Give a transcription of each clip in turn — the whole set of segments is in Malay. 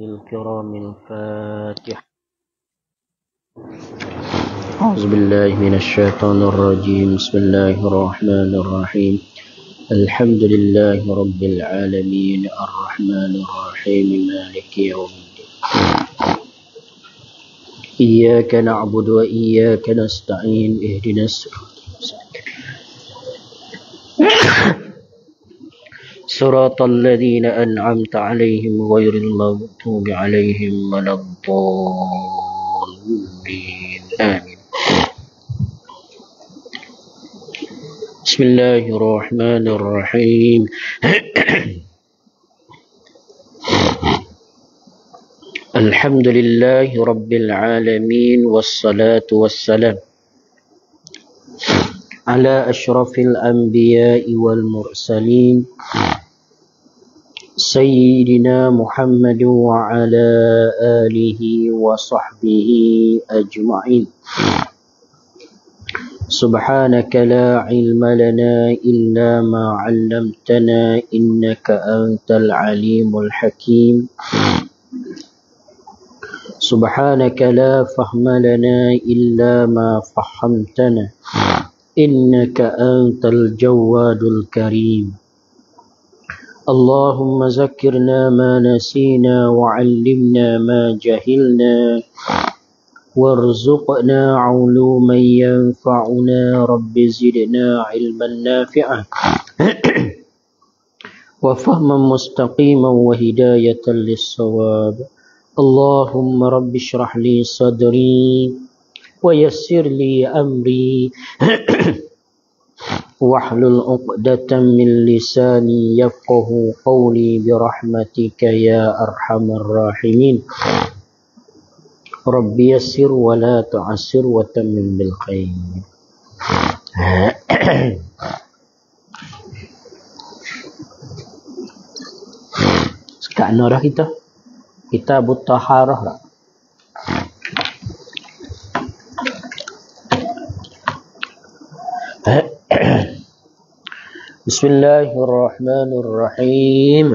الكرام الفاتحة. أعوذ بالله من الشيطان الرجيم. بسم الله الرحمن الرحيم. الحمد لله رب العالمين الرحمن الرحيم مالك يوم الدين. إياك نعبد وإياك نستعين اهدنا الصراط صراط الذين أنعمت عليهم غير المغضوب عليهم ولا الضالين آمين. بسم الله الرحمن الرحيم. الحمد لله رب العالمين والصلاة والسلام على أشرف الأنبياء والمرسلين سيدنا محمد وعلى آله وصحبه أجمعين. سبحانك لا علم لنا إلا ما علمتنا إنك أنت العليم الحكيم. سبحانك لا فهم لنا إلا ما فهمتنا إنك أنت الجواد الكريم. اللهم ذكرنا ما نسينا وعلمنا ما جهلنا وارزقنا علوما ينفعنا رب زدنا علما نافعا وفهما مستقيما وهداية للصواب. اللهم رب اشرح لي صدري ويسر لي أمري واحلل عقدة من لساني يفقه قولي برحمتك يا أرحم الراحمين. رب يسر ولا تعسر وتمم بالخير. Sekarang dah kita Kitab Taharah dah. Bismillahirrahmanirrahim.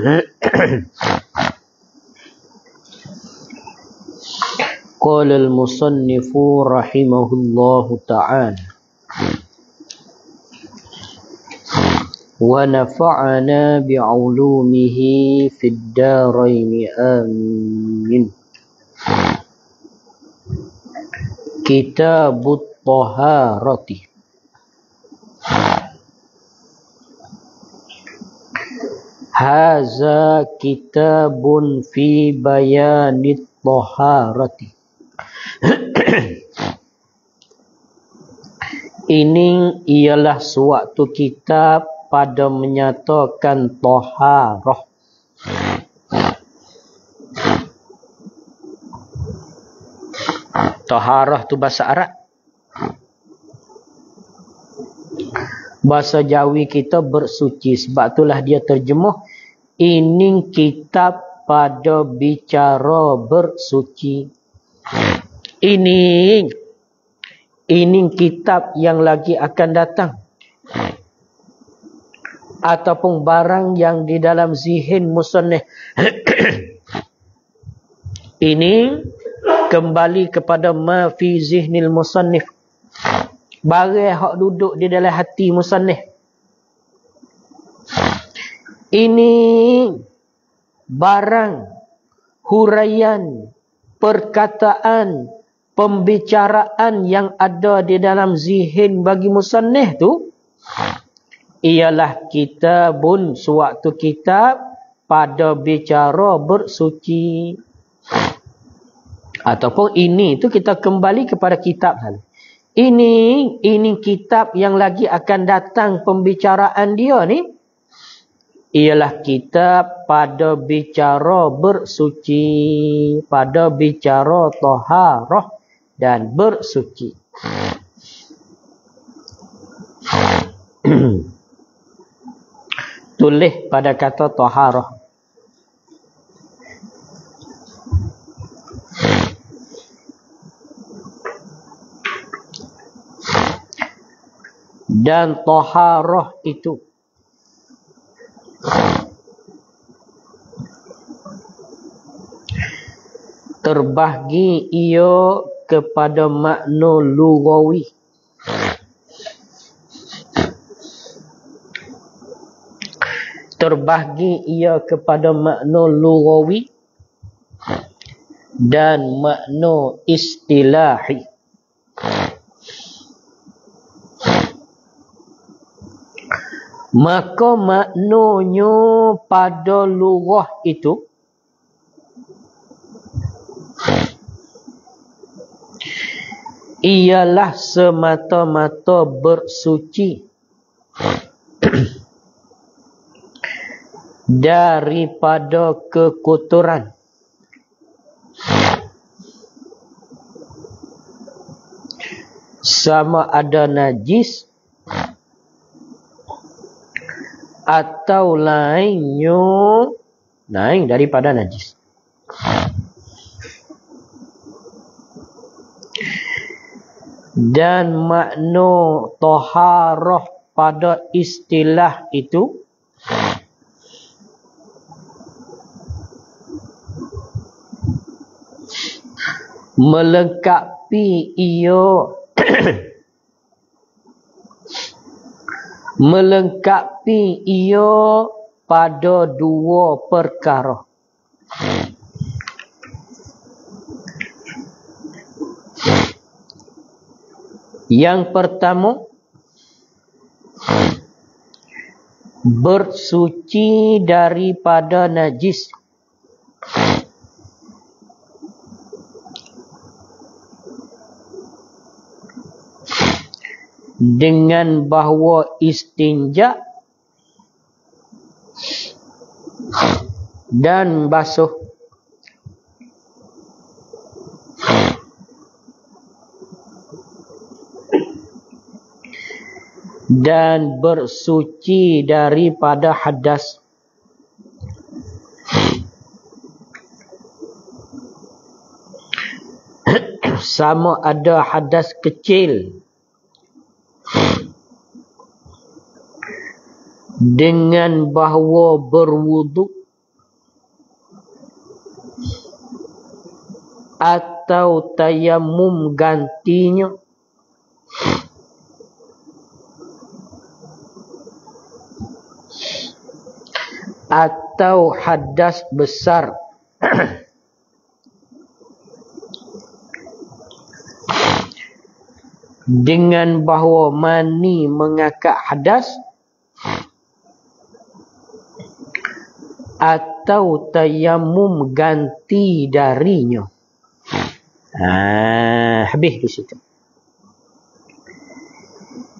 قال المصنف رحمه الله تعالى ونفعنا بعلومه في الدارين آمين. كتاب الطهارة. هذا كتاب في بيان الطهارة. Ini ialah suatu kitab pada menyatakan taharah. Taharah tu bahasa Arab. Bahasa Jawi kita bersuci. Sebab itulah dia terjemuh ini kitab pada bicara bersuci. Ini kitab yang lagi akan datang. Ataupun barang yang di dalam zihin musannif. Ini kembali kepada ma fi zihnil musannif. Barang yang duduk di dalam hati musannif. Ini barang, huraian, perkataan, pembicaraan yang ada di dalam zihin bagi musannif tu ialah kitabun, suatu kitab pada bicara bersuci. Ataupun ini tu kita kembali kepada kitab tadi. Ini kitab yang lagi akan datang pembicaraan dia ni ialah kitab pada bicara bersuci, pada bicara taharah dan bersuci. Tulis pada kata taharah. Dan taharah itu terbahagi ia kepada makna lughawi. Terbahagi ia kepada makna lughawi dan makna istilahi. Maka maknanya pada lughah itu ialah semata-mata bersuci daripada kekotoran, sama ada najis atau lainnya, lain daripada najis. Dan makna taharah pada istilah itu melengkapi ia melengkapi ia pada dua perkara. Yang pertama, bersuci daripada najis. Dengan bahawa istinja dan basuh. Dan bersuci daripada hadas. Sama ada hadas kecil dengan bahawa berwuduk atau tayamum gantinya, atau hadas besar dengan bahawa mani mengakak hadas atau tayamum ganti darinya. Habis di situ.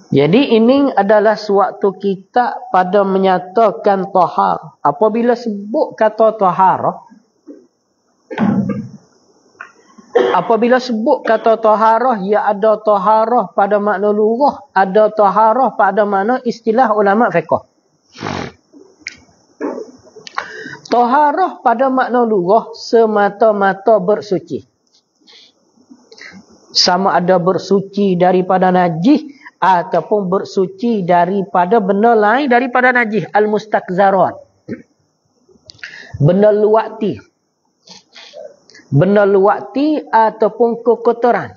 Jadi ini adalah suatu kitab pada menyatakan tahar. Apabila sebut kata taharah, apabila sebut kata taharah, ia ada taharah pada makna lughah, ada taharah pada makna istilah ulama fiqh. Taharah pada makna lughah semata-mata bersuci. Sama ada bersuci daripada najis ataupun bersuci daripada benda lain daripada najis, al-mustakzarat, benda luwakti, benda luwakti ataupun kekotoran.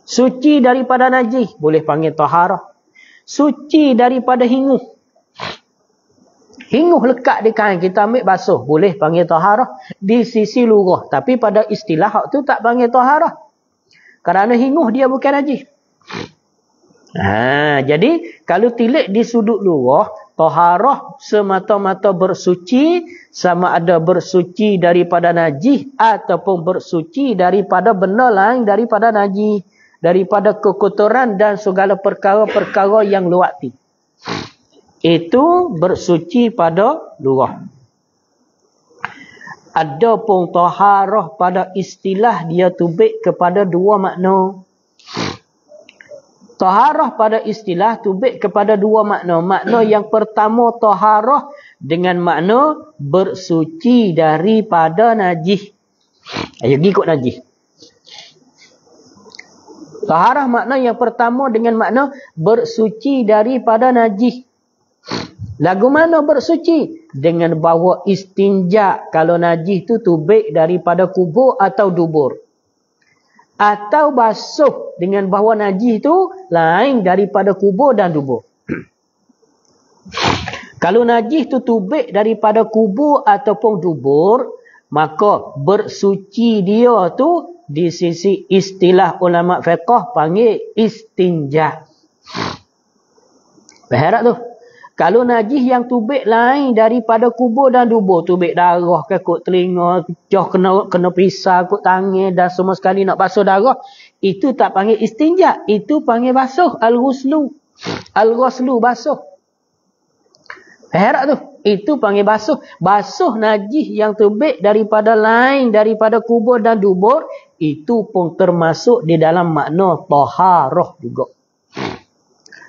Suci daripada najis boleh panggil taharah. Suci daripada hinguh, hinguh lekat di kain kita ambil basuh, boleh panggil taharah di sisi lughah. Tapi pada istilah hak tu tak panggil taharah, kerana hinguh dia bukan najis. Jadi kalau tilik di sudut lughah, taharah semata-mata bersuci, sama ada bersuci daripada najis ataupun bersuci daripada benda lain daripada najis, daripada kekotoran dan segala perkara-perkara yang luwakti. Itu bersuci pada lughah. Adapun taharah pada istilah dia tubik kepada dua makna. Taharah pada istilah tubik kepada dua makna. Makna yang pertama taharah dengan makna bersuci daripada najis. Ayo ikut najis. Taharah makna yang pertama dengan makna bersuci daripada najis. Lagu mana bersuci? dengan bahawa istinja kalau najis tu tubik daripada kubur atau dubur. Atau basuh dengan bahawa najis tu lain daripada kubur dan dubur. Kalau najis tu tubik daripada kubur ataupun dubur, maka bersuci dia tu di sisi istilah ulama fiqh panggil istinja. Faham tak tu? Kalau najis yang tubik lain daripada kubur dan dubur, tubik darah ke kot telinga, kecah kena pisah kot tangan dan semua sekali nak basuh darah, itu tak panggil istinja, itu panggil basuh, al-ghuslu. Al-ghuslu basuh. Faham tak tu? Itu panggil basuh. Basuh najis yang tubik daripada lain daripada kubur dan dubur, itu pun termasuk di dalam makna taharah juga.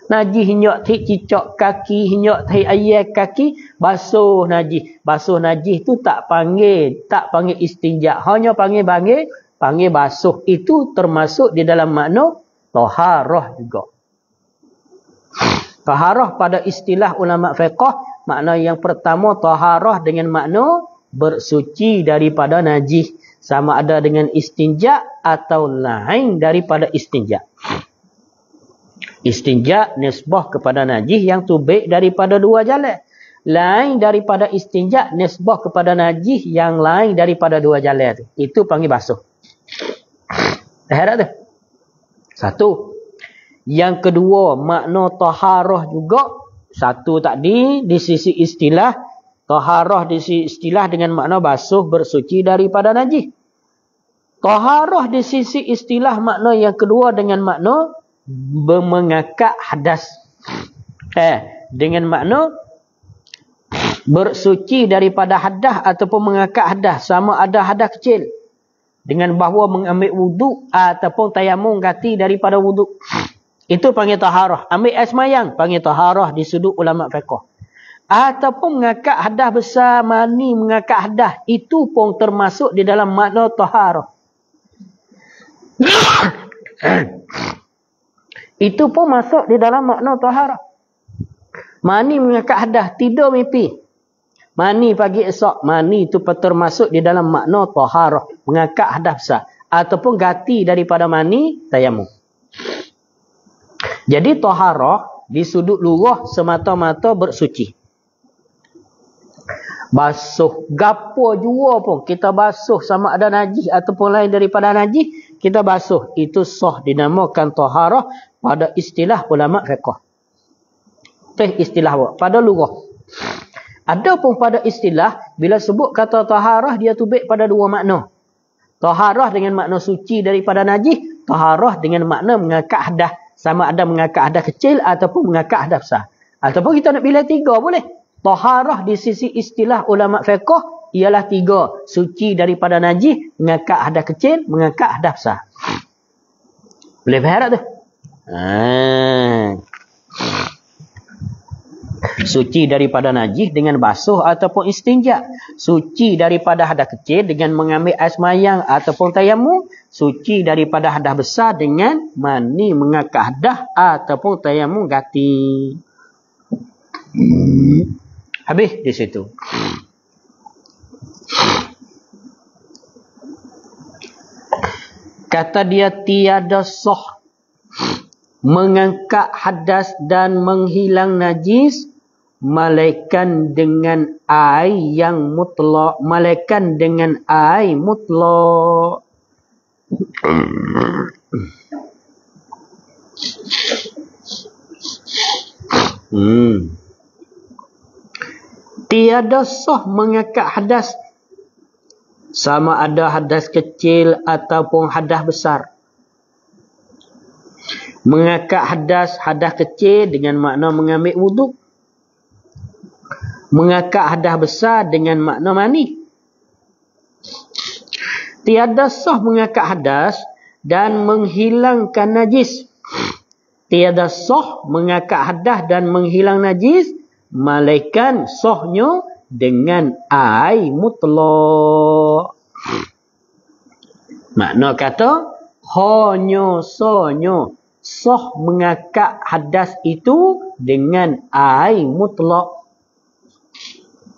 Najis hinyak tik cicak kaki, hinyak tik ayat kaki, basuh najis. Basuh najis tu tak panggil istinja. Hanya panggil basuh. Itu termasuk di dalam makna taharah juga. Taharah pada istilah ulama fiqh, makna yang pertama taharah dengan makna bersuci daripada najis. Sama ada dengan istinja atau lain daripada istinja. Istinja nisbah kepada najis yang tubik daripada dua jalan. Lain daripada istinja nisbah kepada najis yang lain daripada dua jalan. Itu panggil basuh. Faham tak tu? Satu. Yang kedua, makna taharah juga. Satu tadi di sisi istilah. Taharah di sisi istilah dengan makna basuh bersuci daripada najis. Taharah di sisi istilah makna yang kedua dengan makna mengakak hadas. Dengan makna bersuci daripada hadas ataupun mengakak hadas. Sama ada hadas kecil. Dengan bahawa mengambil wuduk ataupun tayamum ganti daripada wuduk. Itu panggil taharah. Ambil air semayang panggil taharah di sudut ulama fiqh. Ataupun mengakak hadas besar, mani mengakak hadas. Itu pun termasuk di dalam makna taharah. Itu pun masuk di dalam makna taharah. Mani mengakak hadas, tidur mimpi. Mani pagi esok, mani itu termasuk di dalam makna taharah, mengakak hadas besar ataupun ganti daripada mani tayamum. Jadi taharah di sudut lughah semata-mata bersuci. Basuh gapo jua pun kita basuh sama ada najis ataupun lain daripada najis, kita basuh, itu sah dinamakan taharah pada istilah ulama fiqh. Istilah pada lughah. Adapun pada istilah bila sebut kata taharah dia tubik pada dua makna. Taharah dengan makna suci daripada najis, taharah dengan makna mengakak hadas, sama ada mengakak hadas kecil ataupun mengakak hadas besar. Ataupun kita nak pilih tiga boleh. Taharah di sisi istilah ulama fiqh ialah tiga. Suci daripada najis, mengakak hadas kecil, mengakak hadas besar. Boleh faham tak tu? Suci daripada najis dengan basuh ataupun istinja. Suci daripada hadas kecil dengan mengambil air semayang ataupun tayamum. Suci daripada hadas besar dengan mani mengakak hadas ataupun tayamum ganti. Habis di situ. Kata dia tiada sah mengangkat hadas dan menghilang najis malaikan dengan air yang mutlak, malaikan dengan air mutlak. Tiada sah mengangkat hadas, sama ada hadas kecil ataupun hadas besar. Mengangkat hadas kecil dengan makna mengambil wuduk. Mengangkat hadas besar dengan makna mani. Tiada sah mengangkat hadas dan menghilangkan najis. Tiada sah mengangkat hadas dan menghilang najis, malaikan sahnya dengan air mutlak. Makna kata hanya sahnya sah mengangkat hadas itu dengan air mutlak.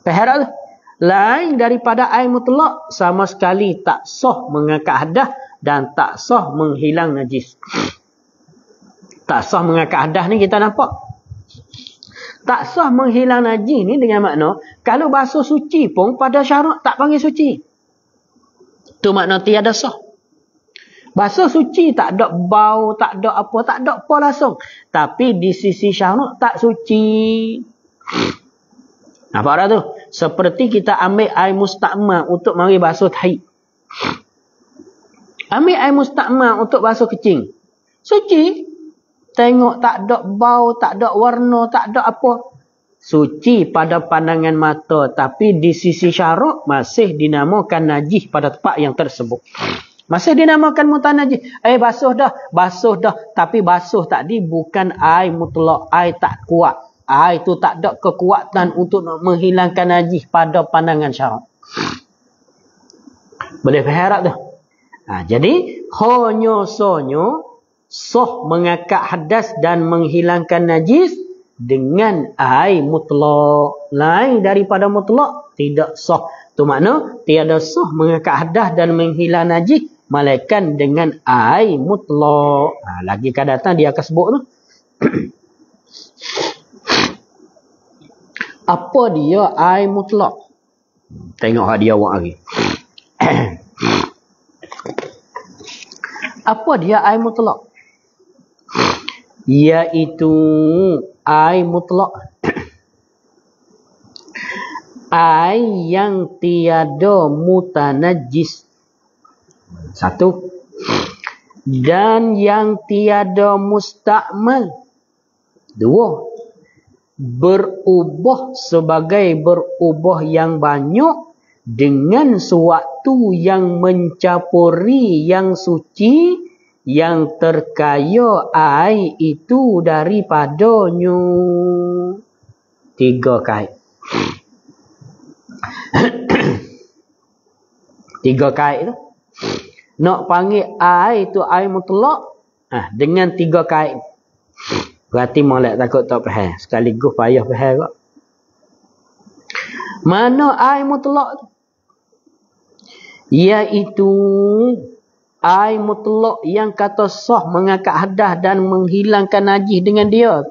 Faham tak? Lain daripada air mutlak, sama sekali tak sah mengangkat hadas dan tak sah menghilang najis. Tak sah mengangkat hadas ni kita nampak. Tak sah menghilang najis ni dengan makna, kalau basuh suci pun pada syarat tak panggil suci. Tu makna tiada sah. Basuh suci tak ada bau, tak ada apa langsung. Tapi di sisi syarat tak suci. Nampak tak tu? Seperti kita ambil air mustakmal untuk mari basuh haid. Ambil air mustakmal untuk basuh kecing. Suci. Tengok tak ada bau, tak ada warna, tak ada apa. Suci pada pandangan mata. Tapi di sisi syarak masih dinamakan najis pada tempat yang tersebut. Masih dinamakan mutanajis. Basuh dah. Tapi basuh tadi bukan air mutlak. Air tak kuat. Air itu tak ada kekuatan untuk menghilangkan najis pada pandangan syarak. Boleh faham tu? Jadi, hanya sah mengangkat hadas dan menghilangkan najis dengan air mutlak. Lain daripada mutlak, tidak sah. Itu makna, tiada sah mengangkat hadas dan menghilang najis, melainkan dengan air mutlak. Lagi akan datang dia akan sebut tu. Apa dia air mutlak? Tengok dia awak lagi. Apa dia air mutlak? Iaitu air mutlak. Air yang tiada mutanajis. Satu. Dan yang tiada mustakmal. Dua. Berubah sebagai berubah yang banyak dengan sewaktu yang mencampuri yang suci yang terkaya air itu daripadanya. 3 kait. 3 kait tu. Nak panggil air tu air mutlak dengan 3 kait. Berarti molek takut tak faham. Sekaligus payah faham kok. Mana air mutlak tu? Iaitu air mutlak yang kata sah mengangkat hadas dan menghilangkan najis dengan dia.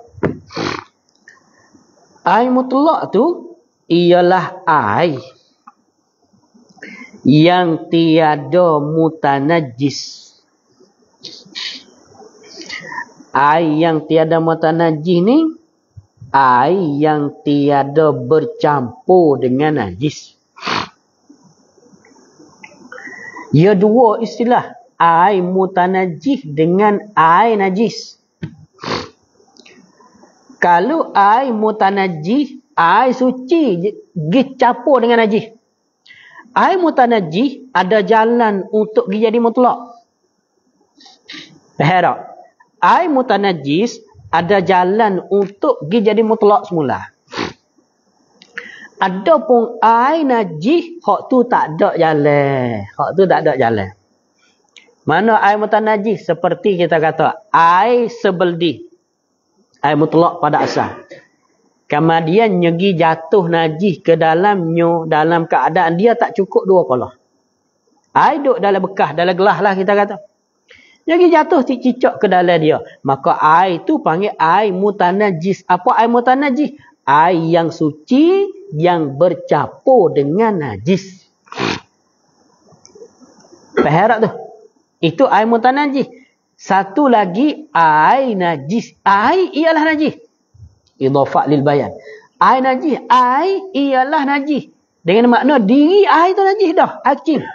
Air mutlak tu ialah air yang tiada mutanajis. Air yang tiada mutanajis ni, air yang tiada bercampur dengan najis. Ia dua istilah. Air mutanajis dengan air najis. Kalau air mutanajis, air suci campur dengan najis. Air mutanajis ada jalan untuk jadi mutlak. Faham tak? Air mutanajis ada jalan untuk jadi mutlak semula. Adapun air najis, hak tu tak ada jalan. Hak tu tak ada jalan. Mana air mutanajis? Seperti kita kata, air sebeldi. Air mutlak pada asal. Kemudian nyegi jatuh najis ke dalamnya, dalam keadaan dia tak cukup 2 kolah. Air duduk dalam bekas, dalam gelas lah kita kata. Nyegi jatuh cicak ke dalam dia. Maka air tu panggil air mutanajis. Apa air mutanajis? Air yang suci yang bercampur dengan najis. Faham tak tu? Itu air mutanajis. Satu lagi air najis. Air ialah najis. Idhafat lil bayan. Air najis. Air ialah najis. Dengan makna diri air tu najis dah. Air kecil.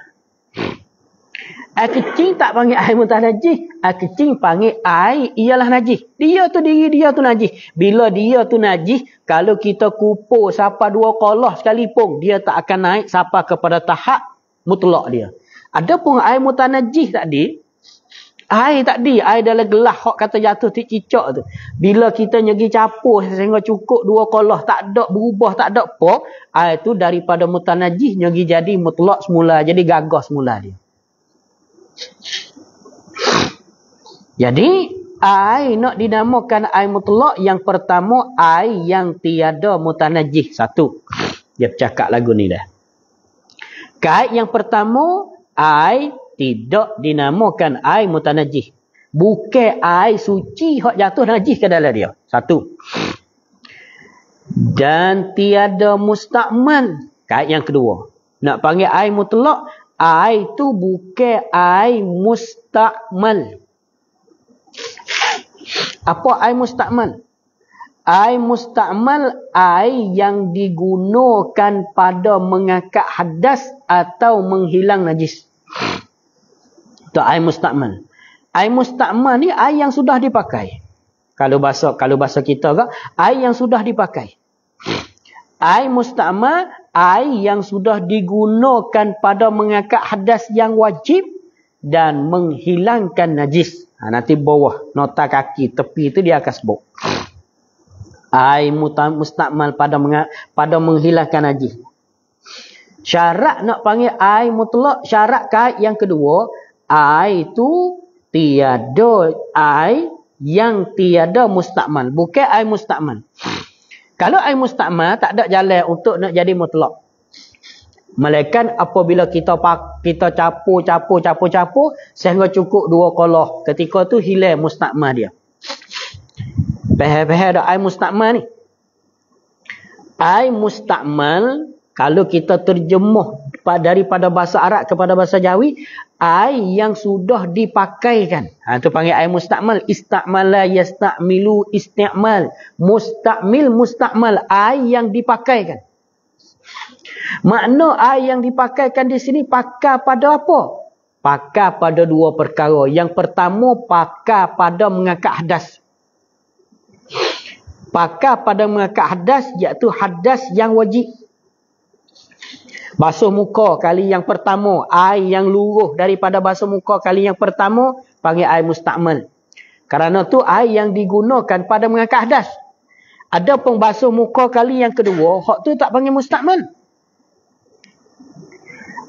Air kecil tak panggil air mutanajis. Air kecil panggil air ialah najis. Dia tu diri dia tu najis. Bila dia tu najis, kalau kita kupur sampai 2 kolah sekalipun, dia tak akan naik sampai kepada tahap mutlak dia. Adapun air mutanajis tadi, air dalam gelas hak kata jatuh cicak tu. Bila kita nyegi campur sehingga cukup 2 kolah, tak ada berubah, tak ada apa, air tu daripada mutanajis nyegi jadi mutlak semula, jadi gagah semula dia. Jadi air nak dinamakan air mutlak, yang pertama air yang tiada mutanajis. 1. Dia bercakap lagu ni dah. Kait yang pertama, air tidak dinamakan air mutanajis. Bukan air suci hak jatuh najis ke dalam dia. Satu. Dan tiada mustakmal. Kait yang kedua. Nak panggil air mutlak, air tu bukan air mustakmal. Apa air mustakmal? Air mustakmal, air yang digunakan pada mengangkat hadas atau menghilang najis. Itu air mustakmal. Air mustakmal ni air yang sudah dipakai. Kalau bahasa kita ke, air yang sudah dipakai. Air mustakmal, air yang sudah digunakan pada mengangkat hadas yang wajib dan menghilangkan najis. Nanti bawah nota kaki tepi itu dia akan sebut. Air mustakmal pada menghilangkan najis. Syarat nak panggil air mutlak, syarat kait yang kedua, air itu tiada air yang tiada mustakmal. Bukan air mustakmal. Kalau air mustakmal tak ada jalan untuk nak jadi mutlak. Melainkan apabila kita capur sehingga cukup 2 kolah. Ketika tu hilang mustakmal dia. Faham dah air mustakmal ni? Air mustakmal, kalau kita terjemah daripada bahasa Arab kepada bahasa Jawi, air yang sudah dipakaikan. Itu panggil air mustakmal. Istakmala yastakmilu isti'mal. Mustakmal. Air yang dipakaikan. Makna air yang dipakaikan di sini pakai pada apa? Pakai pada 2 perkara. Yang pertama, pakai pada mengangkat hadas. Pakai pada mengangkat hadas, iaitu hadas yang wajib. Basuh muka kali yang pertama, air yang luruh daripada basuh muka kali yang pertama, panggil air mustakmal. Kerana tu air yang digunakan pada mengangkat hadas. Ada pun basuh muka kali yang kedua, hak tu tak panggil mustakmal.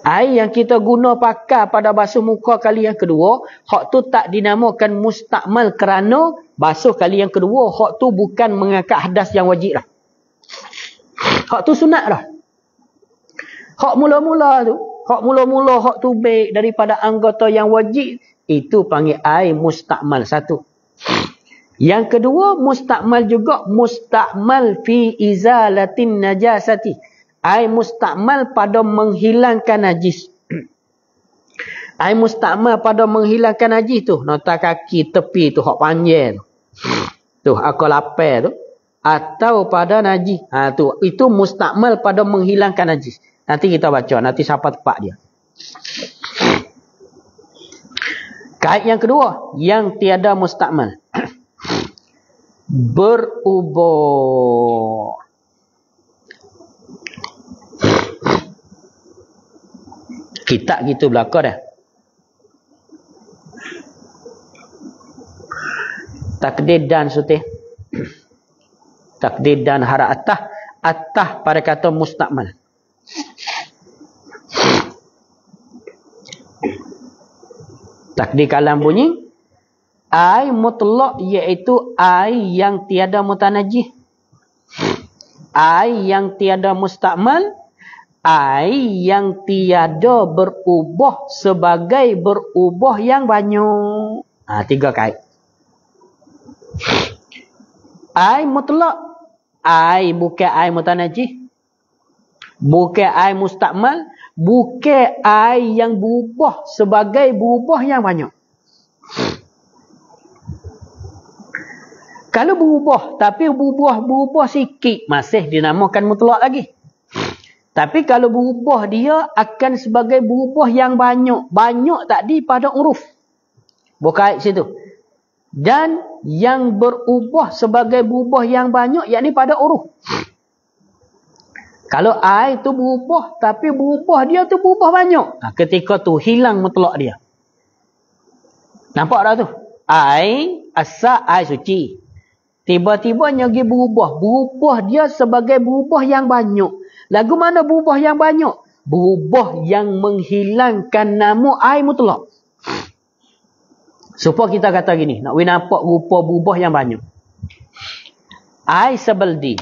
Air yang kita guna pakai pada basuh muka kali yang kedua, hak tu tak dinamakan mustakmal kerana basuh kali yang kedua, hak tu bukan mengangkat hadas yang wajib dah. Hak tu sunat dah. Hak mula-mula hak tu baik daripada anggota yang wajib, itu panggil air mustakmal satu. Yang kedua, mustakmal juga mustakmal fi izalatin najasati. Air mustakmal pada menghilangkan najis. Air mustakmal pada menghilangkan najis tu, nota kaki tepi tu, hak panjang tu. Tu, akal lapar tu. Atau pada najis. Tu, itu mustakmal pada menghilangkan najis. Nanti kita baca, nanti siapa tepat dia. Kait yang kedua, yang tiada mustakmal. Berubah. Kitab gitu belaka dah. Takdir dan sutih. Takdir dan hara atah pada kata mustakmal. Takdir kalam bunyi, air mutlak iaitu air yang tiada mutanajih. Air yang tiada mustakmal, air yang tiada berubah sebagai berubah yang banyak. 3 kait. Air mutlak, air bukan air mutanajih, bukan air mustakmal, bukan air yang berubah sebagai berubah yang banyak. Kalau berubah, tapi berubah sikit, masih dinamakan mutlak lagi. Tapi kalau berubah dia akan sebagai berubah yang banyak. Banyak tadi pada uruf. Bukan situ. Dan yang berubah sebagai berubah yang banyak, yakni pada uruf. Kalau air tu berubah, tapi berubah dia tu berubah banyak. Ketika tu hilang mutlak dia. Nampak tak tu? Air, asal air suci. Tiba-tiba nyagi berubah. Berubah dia sebagai berubah yang banyak. Lagu mana berubah yang banyak? Berubah yang menghilangkan nama air mutlak. Supaya kita kata gini, nak nampak rupa berubah yang banyak. Air sebeldi.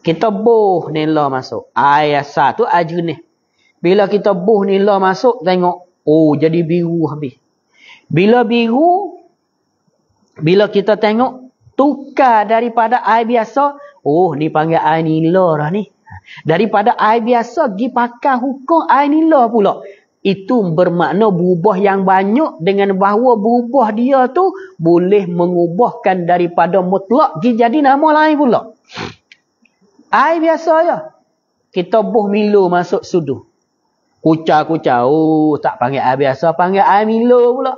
Kita buh nila masuk. Air asal tu air jernih. Bila kita buh nila masuk, tengok. Oh, jadi biru habis. Bila biru, bila kita tengok, tukar daripada air biasa. Oh, ni panggil air nila dah ni. Daripada air biasa, pergi pakai hukum air nila pula. Itu bermakna berubah yang banyak dengan bahawa berubah dia tu boleh mengubahkan daripada mutlak pergi jadi nama lain pula. Air biasa je. Kita buh Milo masuk sudu. Kucar-kucar. Oh, tak panggil air biasa, panggil air Milo pula.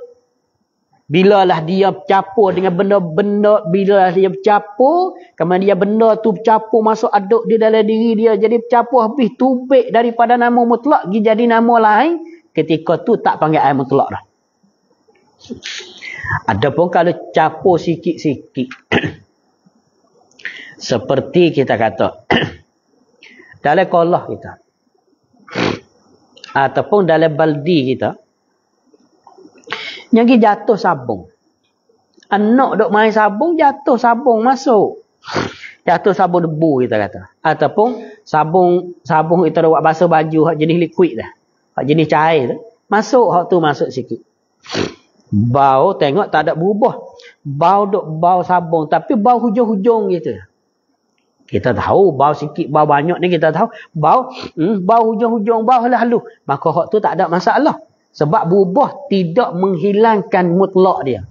Bilalah dia bercampur dengan benda-benda, bila dia bercampur, kemudian benda tu bercampur masuk aduk di dalam diri dia, jadi bercampur habis tubik daripada nama mutlak pergi jadi nama lain, ketika tu tak panggil air mutlak dah. Adapun kalau campur sikit-sikit seperti kita kata dalam kolah kita ataupun dalam baldi kita, yang jatuh sabung. Anak duk main sabung, jatuh sabung masuk. Jatuh sabung debu kita kata. Ataupun sabung kita dah buat basuh baju hak jenis liquid dah. Hak jenis cair tu. Masuk hak tu masuk sikit. Bau tengok tak ada berubah. Bau sabung tapi bau hujung-hujung gitu. Kita tahu bau sikit, bau banyak ni kita tahu. Bau hujung-hujung, bau halus-halus. Maka hak tu tak ada masalah. Sebab berubah tidak menghilangkan mutlak dia.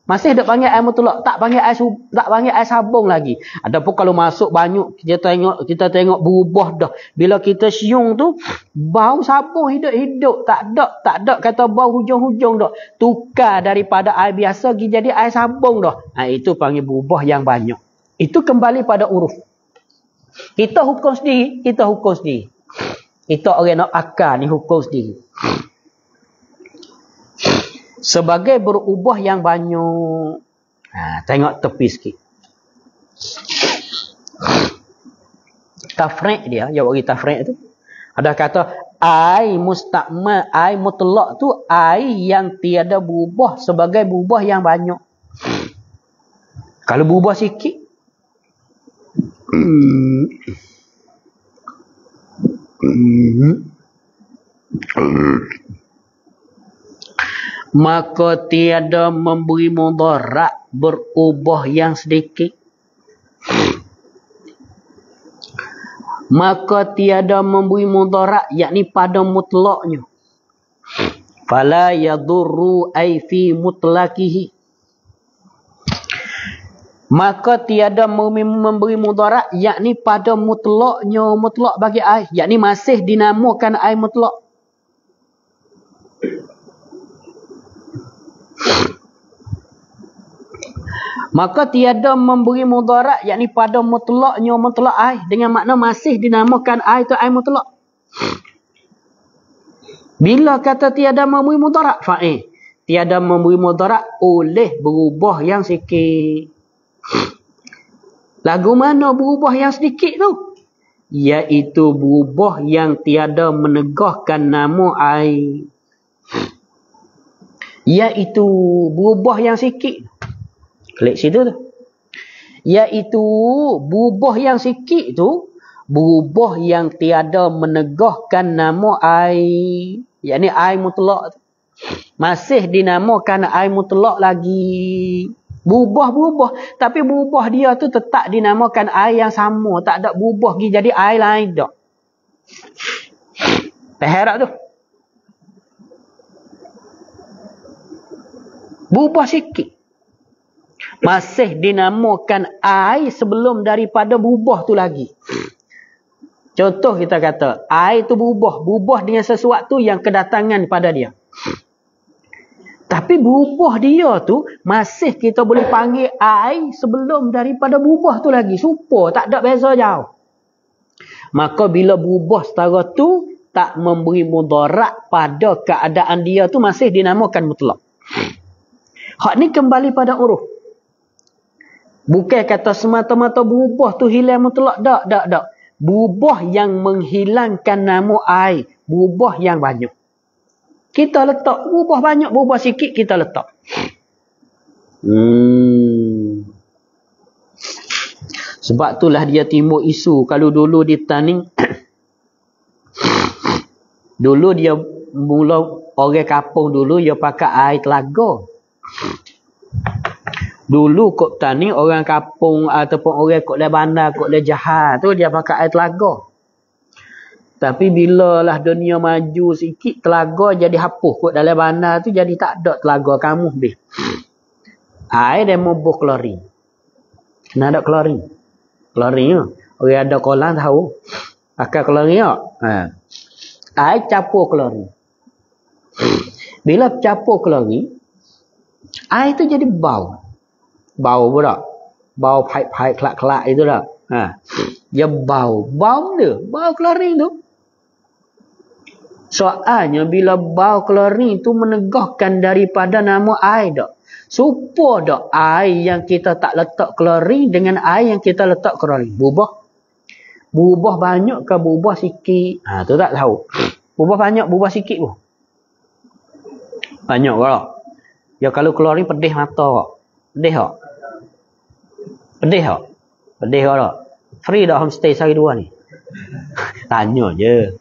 Masih tak panggil air mutlak, tak panggil air sabung lagi. Adapun kalau masuk banyak, kita tengok berubah dah. Bila kita siung tu, bau sabung hidup-hidup. Tak ada kata bau hujung-hujung dah. Tukar daripada air biasa pergi jadi air sabung dah. Itu panggil berubah yang banyak. Itu kembali pada uruf. Kita hukum sendiri. Kita orang nak akal ni hukum sendiri. Sebagai berubah yang banyak. Tengok tepi sikit. Tafriq dia, yang bagi tafriq tu. Ada kata, air mustakmal, air mutlak tu, air yang tiada berubah sebagai berubah yang banyak. Kalau berubah sikit. Maka tiada memberi mudarat berubah yang sedikit. Maka tiada memberi mudarat, yakni pada mutlaknya. Fala yadurru ay fi mutlakihi. Maka tiada memberi mudarat, yakni pada mutlaknya, mutlak bagi air, yakni masih dinamakan air mutlak. Maka tiada memberi mudarat, yakni pada mutlaknya, mutlak air, dengan makna masih dinamakan air itu air mutlak. Bila kata tiada memberi mudarat, tiada memberi mudarat oleh berubah yang sikit. Lagu mana berubah yang sedikit tu? Iaitu berubah yang tiada menegahkan nama air. Iaitu berubah yang sikit. Klik situ tu. Iaitu berubah yang sikit tu, berubah yang tiada menegahkan nama air. Yakni air mutlak tu. Masih dinamakan air mutlak lagi. Berubah. Tapi berubah dia tu tetap dinamakan air yang sama. Tak ada berubah pergi jadi air lain tak. Peherak tu. Berubah sikit. Masih dinamakan air sebelum daripada berubah tu lagi. Contoh kita kata, air tu berubah. Berubah dengan sesuatu yang kedatangan pada dia. Tapi berubah dia tu, masih kita boleh panggil air sebelum daripada berubah tu lagi. Supa, tak ada beza jauh. Maka bila berubah setara tu, tak memberi mudarat pada keadaan dia tu masih dinamakan mutlak. Hak ni kembali pada uruf. Bukan kata semata-mata berubah tu hilang mutlak. Tak. Berubah yang menghilangkan nama air. Berubah yang banyak. Kita letak. Berubah banyak, berubah sikit kita letak. Sebab itulah dia timbul isu. Kalau dulu di Taning, dulu dia mula orang kampung dulu dia pakai air telaga. Dulu kok Taning orang kampung ataupun orang kok le bandar, kok le jahat tu dia pakai air telaga. Tapi bila lah dunia maju sikit, telaga jadi hapus kot dalam bandar tu, jadi tak ada telaga kamu deh. Air dia membuh klorin. Kena ada klorin. Klorin tu. Orang ada kolam tahu. Pakai klorin tak? Air campur klorin. Bila campur klorin, air tu jadi bau. Bau pula. Bau paip-paip kelak-kelak itu tak? Dia bau. Bau dia. Bau klorin tu. Soalnya bila bau klorin tu menegahkan daripada nama air tak. Supaya tak air yang kita tak letak klorin dengan air yang kita letak klorin. Berubah. Berubah banyak ke berubah sikit? Tu tak tahu. Berubah banyak, berubah sikit pun. Banyak tak? Ya kalau klorin pedih mata tak? Pedih tak? Pedih tak? Pedih tak? Free dah homestay sehari dua ni? Tanya je.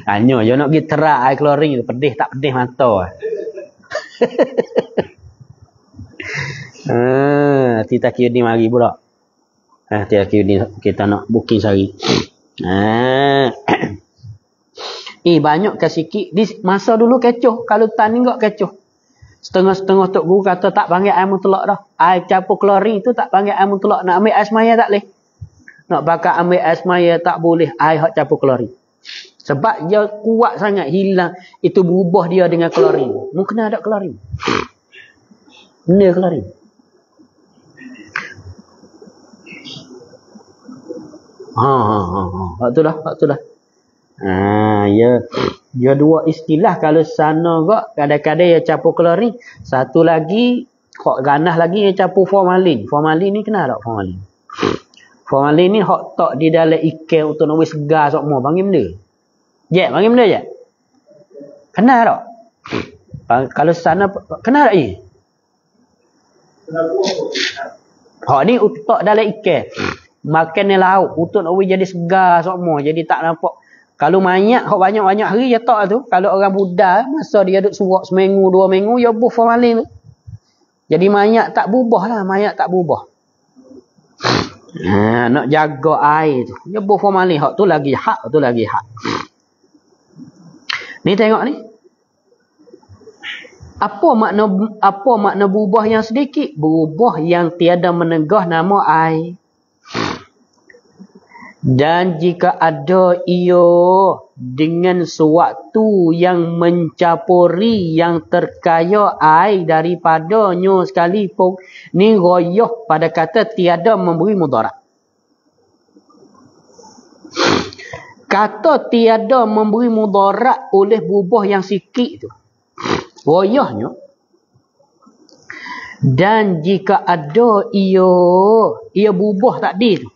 Tanya je nak pergi terak air klorin tu. Pedih tak pedih mata. Kita kira ni mari pula. Kita kira ni kita nak booking sehari. Banyak ke sikit. Di masa dulu kecoh. Kalau tan ni enggak kecoh. Setengah-setengah Tok Guru kata tak panggil air mutlak dah. Air campur klorin tu tak panggil air mutlak. Nak ambil air semaya tak boleh. Nak pakai ambil air semaya tak boleh. Air hak campur klorin. Sebab dia kuat sangat hilang. Itu berubah dia dengan klorin. Mungkin ada klorin. Benda klorin. Waktu dah. Ya dua istilah kalau sana kok kadang-kadang dia campur klorin. Satu lagi kok ganas lagi dia campur formalin. Formalin ni kenal tak formalin? Formalin ni hok tok di dalam ikan untuk nak segar sokmo panggil benda. Panggil benda je. Kenal tak? Kalau sana kenal tak je? Hok ni utak dalam ikan. Makan ni lauk untuk nak jadi segar sokmo. Jadi tak nampak. Kalau mayat hok banyak-banyak hari dia tak tu. Kalau orang Buddha masa dia duduk surak seminggu, 2 minggu dia buh formalin tu. Jadi mayat tak berubah lah, mayat tak berubah. Nak jaga air tu. Dia buh formalin hok tu lagi hak, tu lagi hak. Ni tengok ni. Apa makna berubah yang sedikit? Berubah yang tiada menegah nama air. Dan jika ada ia dengan sewaktu yang mencampuri yang terkaya air daripadanya sekalipun, ni royah pada kata tiada memberi mudarat. Kata tiada memberi mudarat oleh berubah yang sikit tu. Royahnya. Dan jika ada ia berubah tadi tu.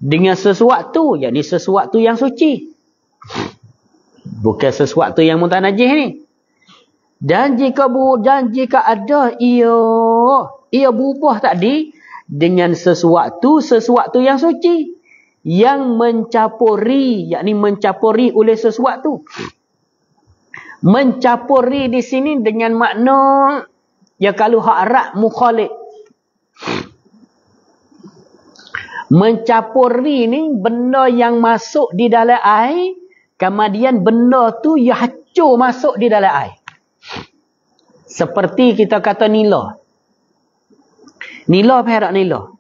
Dengan sesuatu, yakni sesuatu yang suci. Bukan sesuatu yang mutanajis ni. Dan jika ada ia berubah tadi dengan sesuatu yang suci yang mencampuri, yakni mencampuri oleh sesuatu. Mencampuri di sini dengan makna ya kalau hak Arab mukhalid. Mencampuri ni benda yang masuk di dalam air, kemudian benda tu ia hancur masuk di dalam air. Seperti kita kata nila. Nila apa tak nila?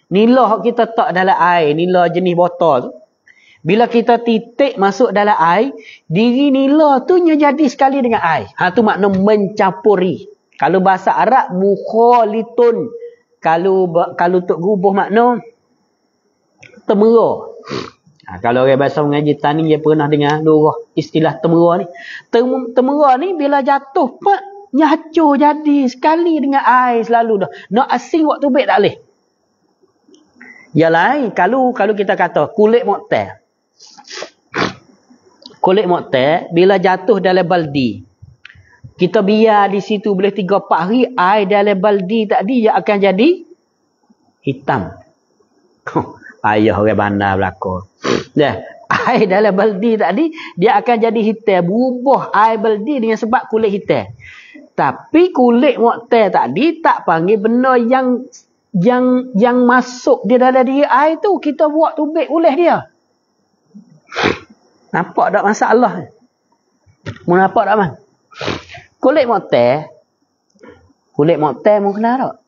Nila kita tak dalam air, nila jenis botol tu. Bila kita titik masuk dalam air, diri nila tu jadi sekali dengan air. Tu makna mencampuri. Kalau bahasa Arab mukhalitun. Kalau Tok Guru makna temera. Kalau orang bahasa mengaji Taning dia pernah dengar dua istilah temera ni. Temera ni bila jatuh pak nya hancur jadi sekali dengan air selalu dah. Nak asing waktu baik tak boleh. Ya lain kalau kita kata kulit moktel. Kulit moktel bila jatuh dalam baldi. Kita biar di situ boleh 3-4 hari air dalam baldi tadi dia akan jadi hitam. Ayah orang bandar belakang. Dah, air dalam baldi tadi dia akan jadi hitam, berubah air baldi dengan sebab kulit hitam. Tapi kulit moktel tadi tak panggil benda yang masuk di dalam diri air tu, kita buat tubik boleh dia. Nampak tak masalah? Mau nampak tak man? Kulit moktel mau kenal tak?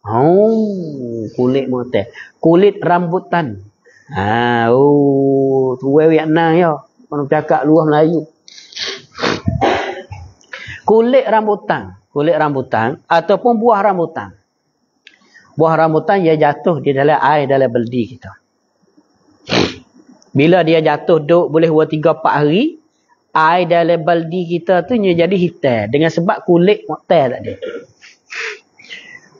Oh, kulit moktel. Kulit rambutan. Tu Vietnam ya. Orang cakap luar Melayu. Kulit rambutan ataupun buah rambutan. Buah rambutan ia jatuh di dalam air dalam baldi kita. Bila dia jatuh duk boleh 2-3-4 hari, air dalam baldi kita tu ia jadi hitam dengan sebab kulit moktel tadi.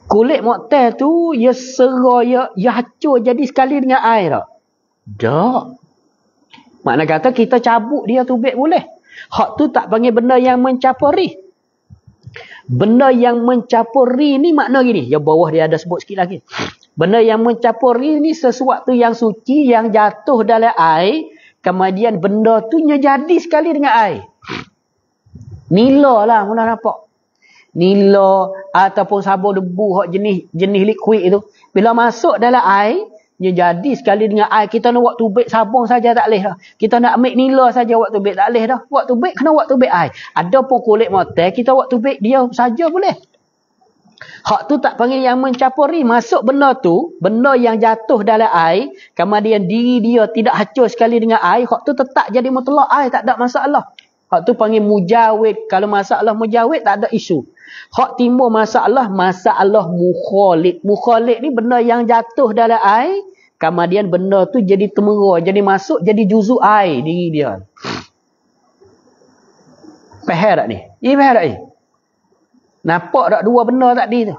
Kulit moktel tu ia serah, ia hancur jadi sekali dengan air tak? Tak. Makna kata kita cabut dia tubik boleh. Hak tu tak panggil benda yang mencampuri. Benda yang mencampuri ni makna gini. Yang bawah dia ada sebut sikit lagi. Benda yang mencampuri ni sesuatu yang suci yang jatuh dalam air. Kemudian benda tu jadi sekali dengan air. Nila lah mula nampak. Nila ataupun sabun debu hak jenis liquid itu. Bila masuk dalam air, dia jadi sekali dengan air. Kita nak buat tubik sabun saja tak boleh dah. Kita nak ambil nila saja buat tubik tak boleh dah. Buat tubik kena buat tubik air. Ada pun kulit moktel kita buat tubik dia saja boleh. Hak tu tak panggil yang mencampuri. Masuk benda tu, benda yang jatuh dalam air, kemudian diri dia tidak hancur sekali dengan air, hak tu tetap jadi mutlak air, tak ada masalah. Hak tu panggil mujawid. Kalau masalah mujawid tak ada isu. Hak timbul masalah mukhalid. Mukhalid ni benda yang jatuh dalam air, kemudian benda tu jadi temera, jadi masuk, jadi juzuk air diri dia. Faham tak ni? Faham tak ni? Nampak tak dua benda tadi tu?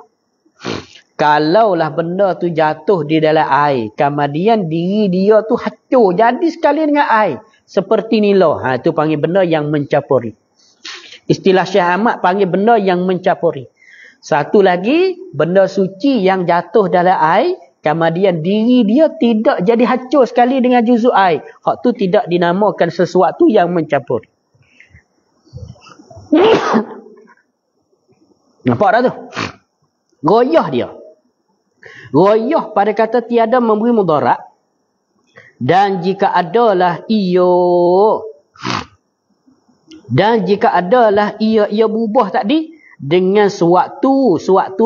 Kalaulah benda tu jatuh di dalam air, kemudian diri dia tu hancur, jadi sekali dengan air. Seperti nila. Itu panggil benda yang mencampuri. Istilah Syekh Ahmad panggil benda yang mencampuri. Satu lagi, benda suci yang jatuh dalam air, kemudian diri dia tidak jadi hancur sekali dengan juzuk air. Hak tu tidak dinamakan sesuatu yang mencampuri. Nampak tak tu? Goyah dia. Goyah pada kata tiada memberi mudarat. Dan jika adalah ia berubah tadi dengan suatu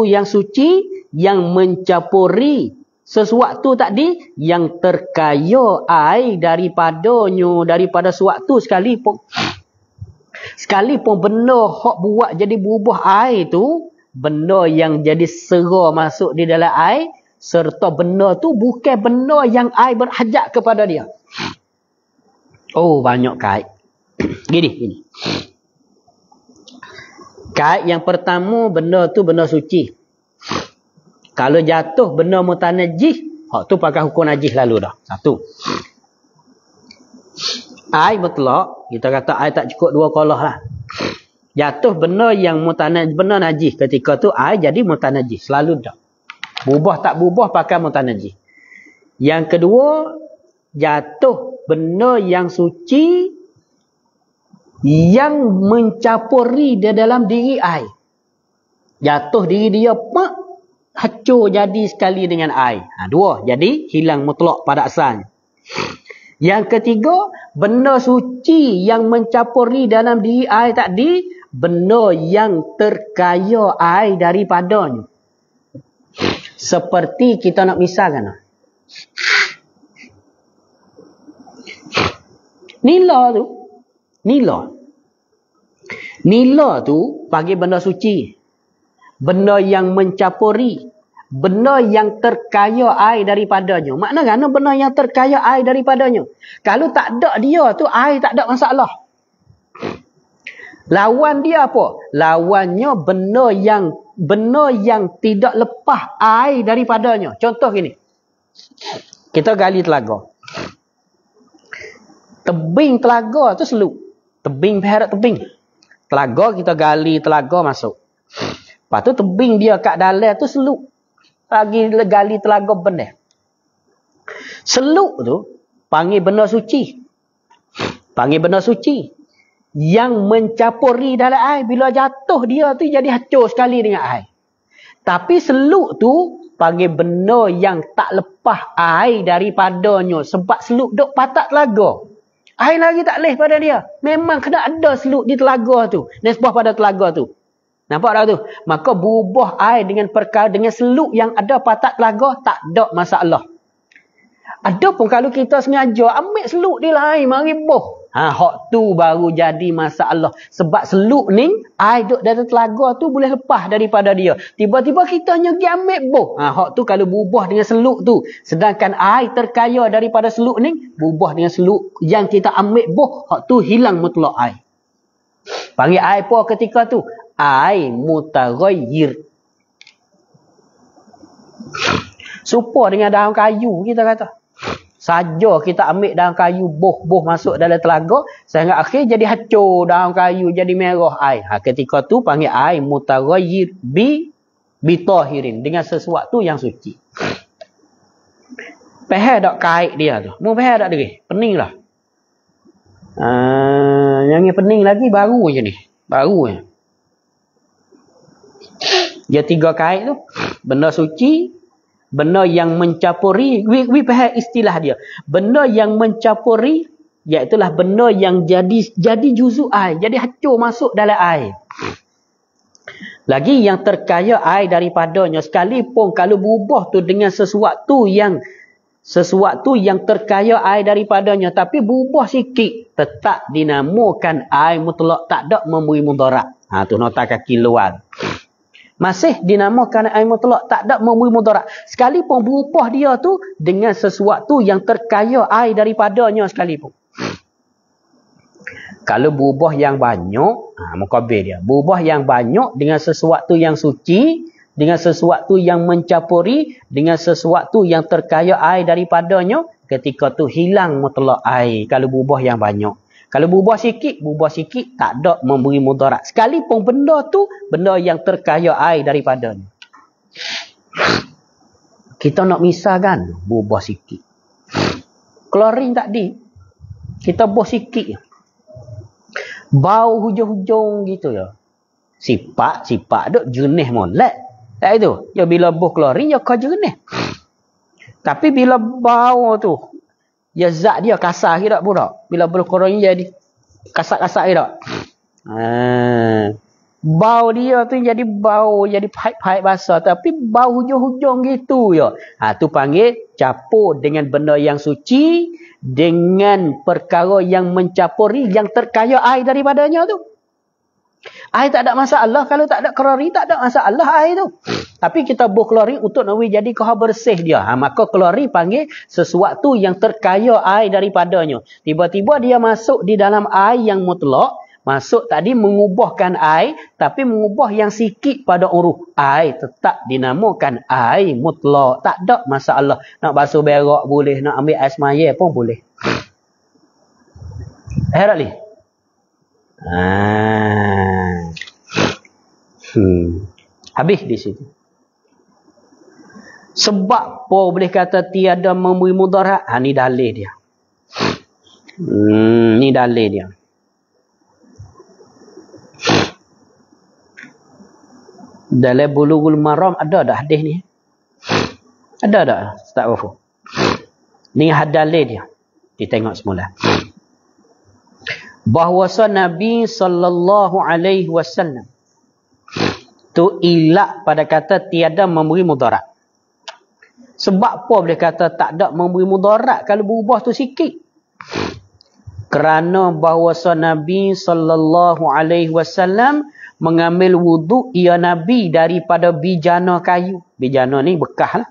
yang suci yang mencampuri sesuatu tadi yang terkaya air daripada suatu sekalipun benda hak buat jadi berubah air tu, benda yang jadi serah masuk di dalam air, serta benda tu bukan benda yang air berhajat kepada dia. Oh, banyak kait. Gini. Kait yang pertama, benda tu benda suci. Kalau jatuh benda mutanajis, hak tu pakai hukum najis lalu dah. Satu. Air mutlak, kita kata air tak cukup 2 kolah lah. Jatuh benda yang mutanajis, benda najis, ketika tu air jadi mutanajis selalu dah. Berubah tak berubah pakai mutanajis. Yang kedua, jatuh benda yang suci yang mencampuri di dalam diri air. Jatuh diri dia hancur jadi sekali dengan air. Dua, jadi hilang mutlak pada asalnya. Yang ketiga, benda suci yang mencampuri dalam diri air tadi, benda yang terkaya air daripadanya. Seperti kita nak misalkan. Nila tu bagi benda suci. Benda yang mencampuri. Benda yang terkaya air daripadanya. Maknanya benda yang terkaya air daripadanya. Kalau tak ada dia tu, air tak ada masalah. Lawan dia apa? Lawannya benda yang tidak lepas air daripadanya. Contoh gini. Kita gali telaga. Tebing telaga tu seluk. Tebing perak tebing. Telaga kita gali telaga masuk. Lepas tu tebing dia kat dalam tu seluk. Lagi gali telaga benar. Seluk tu panggil benda suci. Panggil benda suci. Yang mencapuri dalam air. Bila jatuh dia tu jadi hancur sekali dengan air. Tapi seluk tu panggil benda yang tak lepas air daripadanya. Sebab seluk duk patak telaga. Air lagi tak leh pada dia. Memang kena ada seluk di telaga tu. Nisbah pada telaga tu. Nampak tak tu? Maka berubah air dengan perkara dengan seluk yang ada patak telaga, tak ada masalah. Ada pun kalau kita sengaja ambil seluk di lain, mari boh. Hak tu baru jadi masalah. Sebab seluk ni, air duduk dalam telaga tu boleh lepas daripada dia. Tiba-tiba kita pergi ambil boh. Hak tu kalau berubah dengan seluk tu. Sedangkan air terkaya daripada seluk ni, berubah dengan seluk yang kita ambil boh. Hak tu hilang mutlak air. Panggil air apa ketika tu? Air mutaghayyir. Serupa dengan daun kayu kita kata. Saja kita ambil daun kayu boh masuk dalam telaga, sehingga akhir jadi hancur daun kayu, jadi merah air. Ketika tu panggil air mutaghayyir bitahirin, dengan sesuatu yang suci. Faham tak kait dia tu? Mu faham tak diri? Pening lah. Yang pening lagi baru je ni. Baru je. Dia 3 kait tu. Benda suci, benda yang mencapuri, we faham istilah dia. Benda yang mencapuri, iaitulah benda yang jadi juzuk air, jadi hancur masuk dalam air. Lagi yang terkaya air daripadanya, sekalipun kalau berubah tu dengan sesuatu yang terkaya air daripadanya, tapi berubah sikit, tetap dinamakan air mutlak, tak ada memberi mudarat. Tu nota kaki luar. Masih dinamakan air mutlak, tak ada memberi mudarat. Sekalipun berubah dia tu dengan sesuatu yang terkaya air daripadanya sekalipun. Kalau berubah yang banyak, mukabil dia. Berubah yang banyak dengan sesuatu yang suci, dengan sesuatu yang mencapuri, dengan sesuatu yang terkaya air daripadanya, ketika tu hilang mutlak air. Kalau berubah yang banyak. Kalau berubah sikit, tak ada memberi mudarat. Sekalipun benda tu, benda yang terkaya air daripadanya. Kita nak misalkan, berubah sikit. Klorin tadi, kita buah sikit. Bau hujung-hujung gitu ya. Sifat duk jenis molek. Tak itu? Ya bila buah klorin, ya kau jenis. Tapi bila bau tu, ya zat dia kasar ke tak pula. Bila berkorang jadi kasar-kasar ke tak. Bau dia tu jadi bau, jadi pahit-pahit basah. Tapi bau hujung-hujung gitu ya. Tu panggil capur dengan benda yang suci, dengan perkara yang mencapuri, yang terkaya air daripadanya tu. Air tak ada masalah. Kalau tak ada klorin, tak ada masalah air tu. Tapi kita buh klorin untuk nak jadi kau bersih dia. Maka klorin panggil sesuatu yang terkaya air daripadanya. Tiba-tiba dia masuk di dalam air yang mutlak. Masuk tadi mengubahkan air. Tapi mengubah yang sikit pada uruf. Air tetap dinamakan air mutlak. Tak ada masalah. Nak basuh berak boleh. Nak ambil ais maya pun boleh. Herat ni? Habis di situ. Sebab apa boleh kata tiada memberi mudarat? Ni dalil dia. Ni dalil dia. Dalam Bulughul Maram ada dah hadis ni? Ada tak? Tak apa. Ni dalil dia. Ditengok semula. Bahwasa Nabi sallallahu alaihi wasallam tu ilak pada kata tiada memberi mudarat. Sebab apa boleh kata tak ada memberi mudarat kalau berubah tu sikit? Kerana bahwasa Nabi sallallahu alaihi wasallam mengambil wuduk ia Nabi daripada bijana kayu. Bijana ni bekas lah.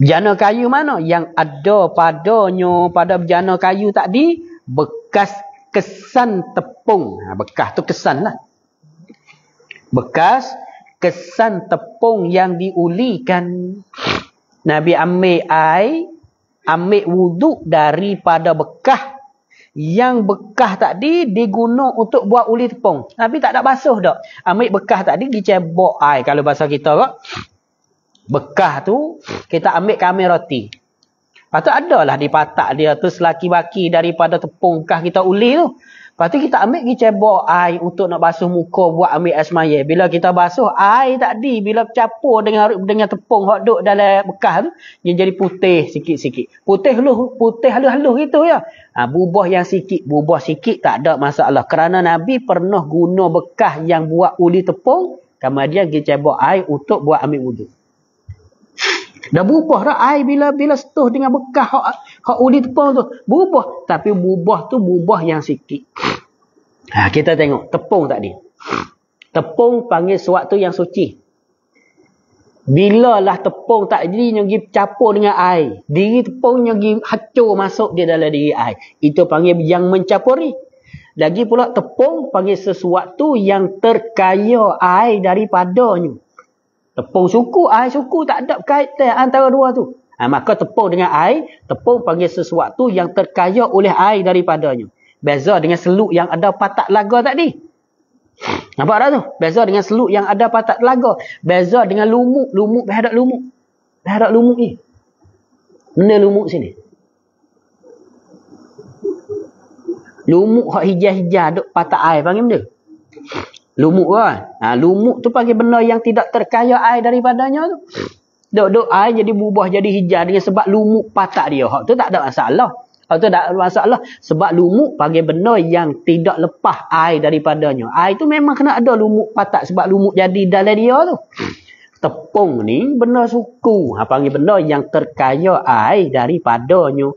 Bijana kayu mana? Yang ada padanya pada bijana kayu tadi bekas kesan tepung. Bekas tu kesan lah. Bekas kesan tepung yang diulikan. Nabi ambil air, ambil wuduk daripada bekas. Yang bekas tadi diguna untuk buat uli tepung. Nabi tak ada basuh dak. Ambil bekas tadi dicebok air. Kalau bahasa kita kak, Bekah tu kita ambil kami roti. Lepas tu adalah di patak dia tu selaki baki daripada tepung kah kita uli tu. Lepas tu kita ambil pergi cebok air untuk nak basuh muka buat ambil air semaya. Bila kita basuh air tadi, bila campur dengan tepung hok duk dalam bekah tu, dia jadi putih sikit-sikit. Putih halus-halus gitu ya. Bubah yang sikit, bubah sikit tak ada masalah. Kerana Nabi pernah guna bekah yang buat uli tepung, kemudian pergi cebok air untuk buat ambil wudu. Dah berubah dah air bila setuh dengan bekah hak uli tepung tu. Berubah. Tapi berubah tu berubah yang sikit. Kita tengok tepung tadi. Tepung panggil suatu yang suci. Bila lah tepung tak jadi yang pergi campur dengan air. Diri tepung yang pergi hacur masuk di dalam diri air. Itu panggil yang mencampuri. Lagi pula tepung panggil sesuatu yang terkaya air daripadanya. Tepung suku, air suku tak ada kaitan antara dua tu. Maka tepung dengan air, tepung panggil sesuatu yang terkaya oleh air daripadanya. Beza dengan seluk yang ada patak telaga tadi. Nampak tak tu? Beza dengan seluk yang ada patak telaga. Beza dengan lumuk. Lumuk, berhadap lumuk. Berhadap lumuk ni. Mana lumuk sini? Lumuk hak hijau-hijau duk patak air panggil benda. Lumuk kan? Lumuk tu panggil benda yang tidak terkaya air daripadanya tu. Duk air jadi berubah jadi hijau dengan sebab lumuk patak dia. Hak tu tak ada masalah. Hak tu tak ada masalah. Sebab lumuk panggil benda yang tidak lepas air daripadanya. Air tu memang kena ada lumuk patak sebab lumuk jadi dalam dia tu. Tepung ni benda suku. Panggil benda yang terkaya air daripadanya.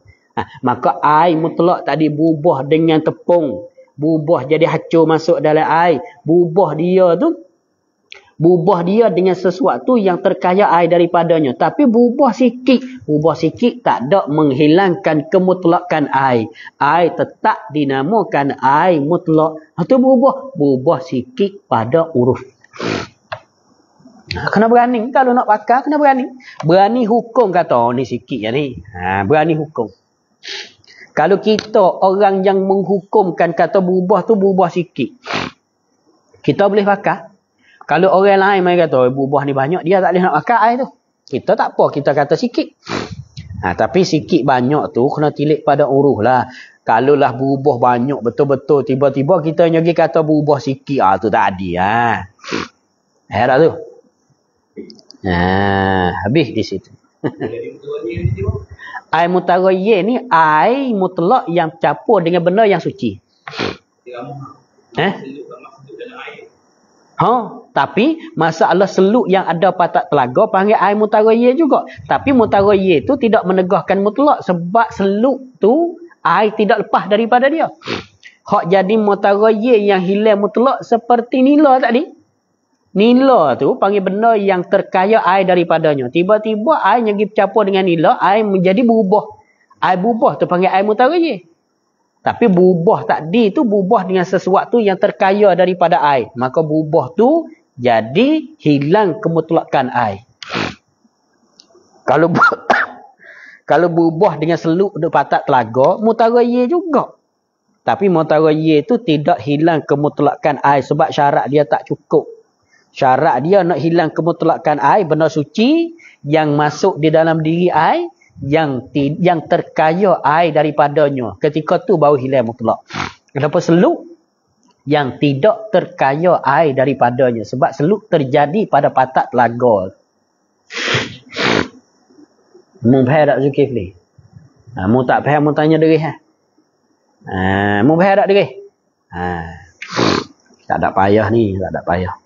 Maka air mutlak tadi berubah dengan tepung. Bubah jadi hacur masuk dalam air. Bubah dia dengan sesuatu yang terkaya air daripadanya. Tapi bubah sikit. Bubah sikit tak ada menghilangkan kemutlakan air. Air tetap dinamakan air mutlak. Itu bubah sikit pada huruf. Kena berani. Kalau nak pakai, kena berani. Berani hukum kata, ni sikit ya ni. Berani hukum. Kalau kita orang yang menghukumkan kata berubah tu berubah sikit. Kita boleh pakai. Kalau orang lain main kata berubah ni banyak, dia tak boleh nak pakai air tu. Kita tak apa, kita kata sikit. Tapi sikit banyak tu kena tilik pada uruh lah. Kalau lah berubah banyak betul-betul tiba-tiba kita nyagi kata berubah sikit, tu tak ada. Tak tu. Habis di situ. Air mutaghayyir ni air mutlak yang campur dengan benda yang suci. Tapi masalah seluk yang ada patak telaga panggil air mutaghayyir juga. Tapi mutaghayyir tu tidak menegahkan mutlak sebab seluk tu air tidak lepas daripada dia. Hak jadi mutaghayyir yang hilang mutlak seperti nila tadi. Nila tu panggil benda yang terkaya air daripadanya. Tiba-tiba air yang bercampur dengan nila, air menjadi berubah. Air berubah tu panggil air mutaghayyir. Tapi berubah tadi tu berubah dengan sesuatu yang terkaya daripada air. Maka berubah tu jadi hilang kemutlakan air. Kalau berubah dengan seluk duk patak telaga, mutaghayyir juga. Tapi mutaghayyir tu tidak hilang kemutlakan air sebab syarat dia tak cukup. Syarat dia nak hilang kemutlakan air, benda suci yang masuk di dalam diri air, yang terkaya air daripadanya. Ketika tu baru hilang mutlak. Kenapa seluk? Yang tidak terkaya air daripadanya. Sebab seluk terjadi pada patak telaga. Mu faham tak Zulkifli? Mu tak faham, mu tanya derih. Mu faham tak derih? Tak ada payah ni, tak ada payah.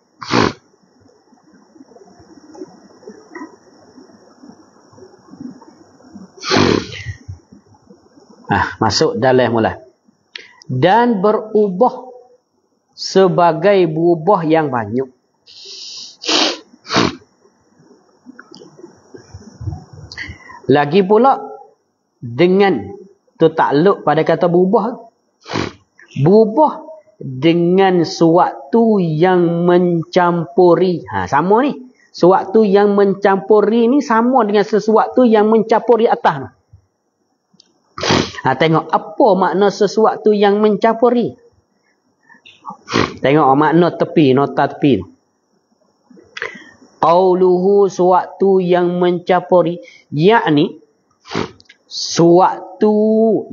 Masuk dalam mula. Dan berubah sebagai berubah yang banyak. Lagi pula dengan tu takluk pada kata berubah. Berubah dengan suatu yang mencampuri. Sama ni. Suatu yang mencampuri ni sama dengan sesuatu yang mencampuri atas. Tengok apa makna sesuatu yang mencampuri. Tengok makna tepi, nota tepi. Qauluhu suatu yang mencampuri, yakni suatu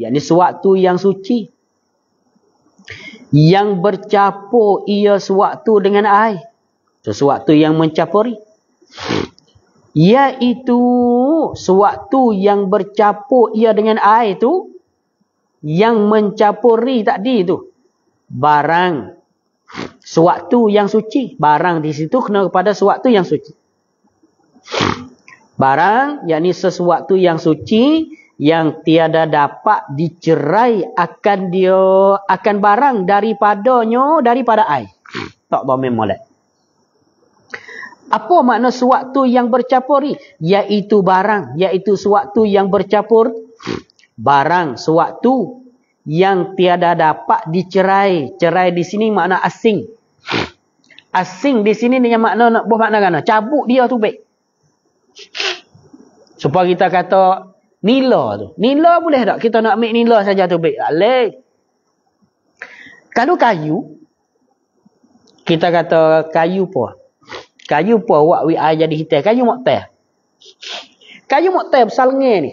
yang suci, yang bercampur ia suatu dengan air. Sesuatu yang mencampuri, iaitu suatu yang bercampur ia dengan air tu, yang mencampuri tadi tu barang, suatu yang suci. Barang di situ kena kepada suatu yang suci. Barang, yakni sesuatu yang suci yang tiada dapat dicerai akan barang daripada air. Tak dhamir molek. Apa makna suatu yang bercampuri? Iaitu barang, iaitu suatu yang bercampur. Barang, suatu yang tiada dapat dicerai. Cerai di sini makna asing. Asing di sini dengan makna bermakna cabut dia tu baik. Supaya kita kata nila tu. Nila boleh tak? Kita nak ambil nila saja tu baik. Boleh. Kalau kayu, kita kata kayu apa? Kayu apa buat air jadi hitam? Kayu moktel. Kayu moktel besar lengan ni.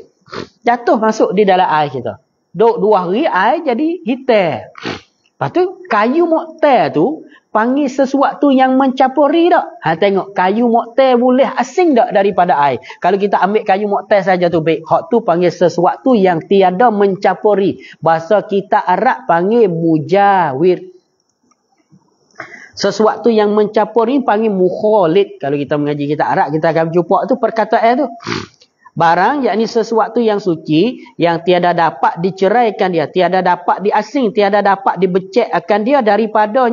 Jatuh masuk di dalam air kita. Duk 2 hari air jadi hitam. Lepas tu kayu moktel tu panggil sesuatu yang mencampuri tak? Tengok kayu moktel boleh asing tak daripada air. Kalau kita ambil kayu moktel saja tu baik. Hak tu panggil sesuatu yang tiada mencampuri. Bahasa kita Arab panggil mujawir. Sesuatu yang mencampuri panggil mukhalid. Kalau kita mengaji kita Arab, kita akan jumpa tu perkataan tu. Barang, yakni sesuatu yang suci, yang tiada dapat diceraikan dia, tiada dapat diasing, tiada dapat dibecekkan dia daripada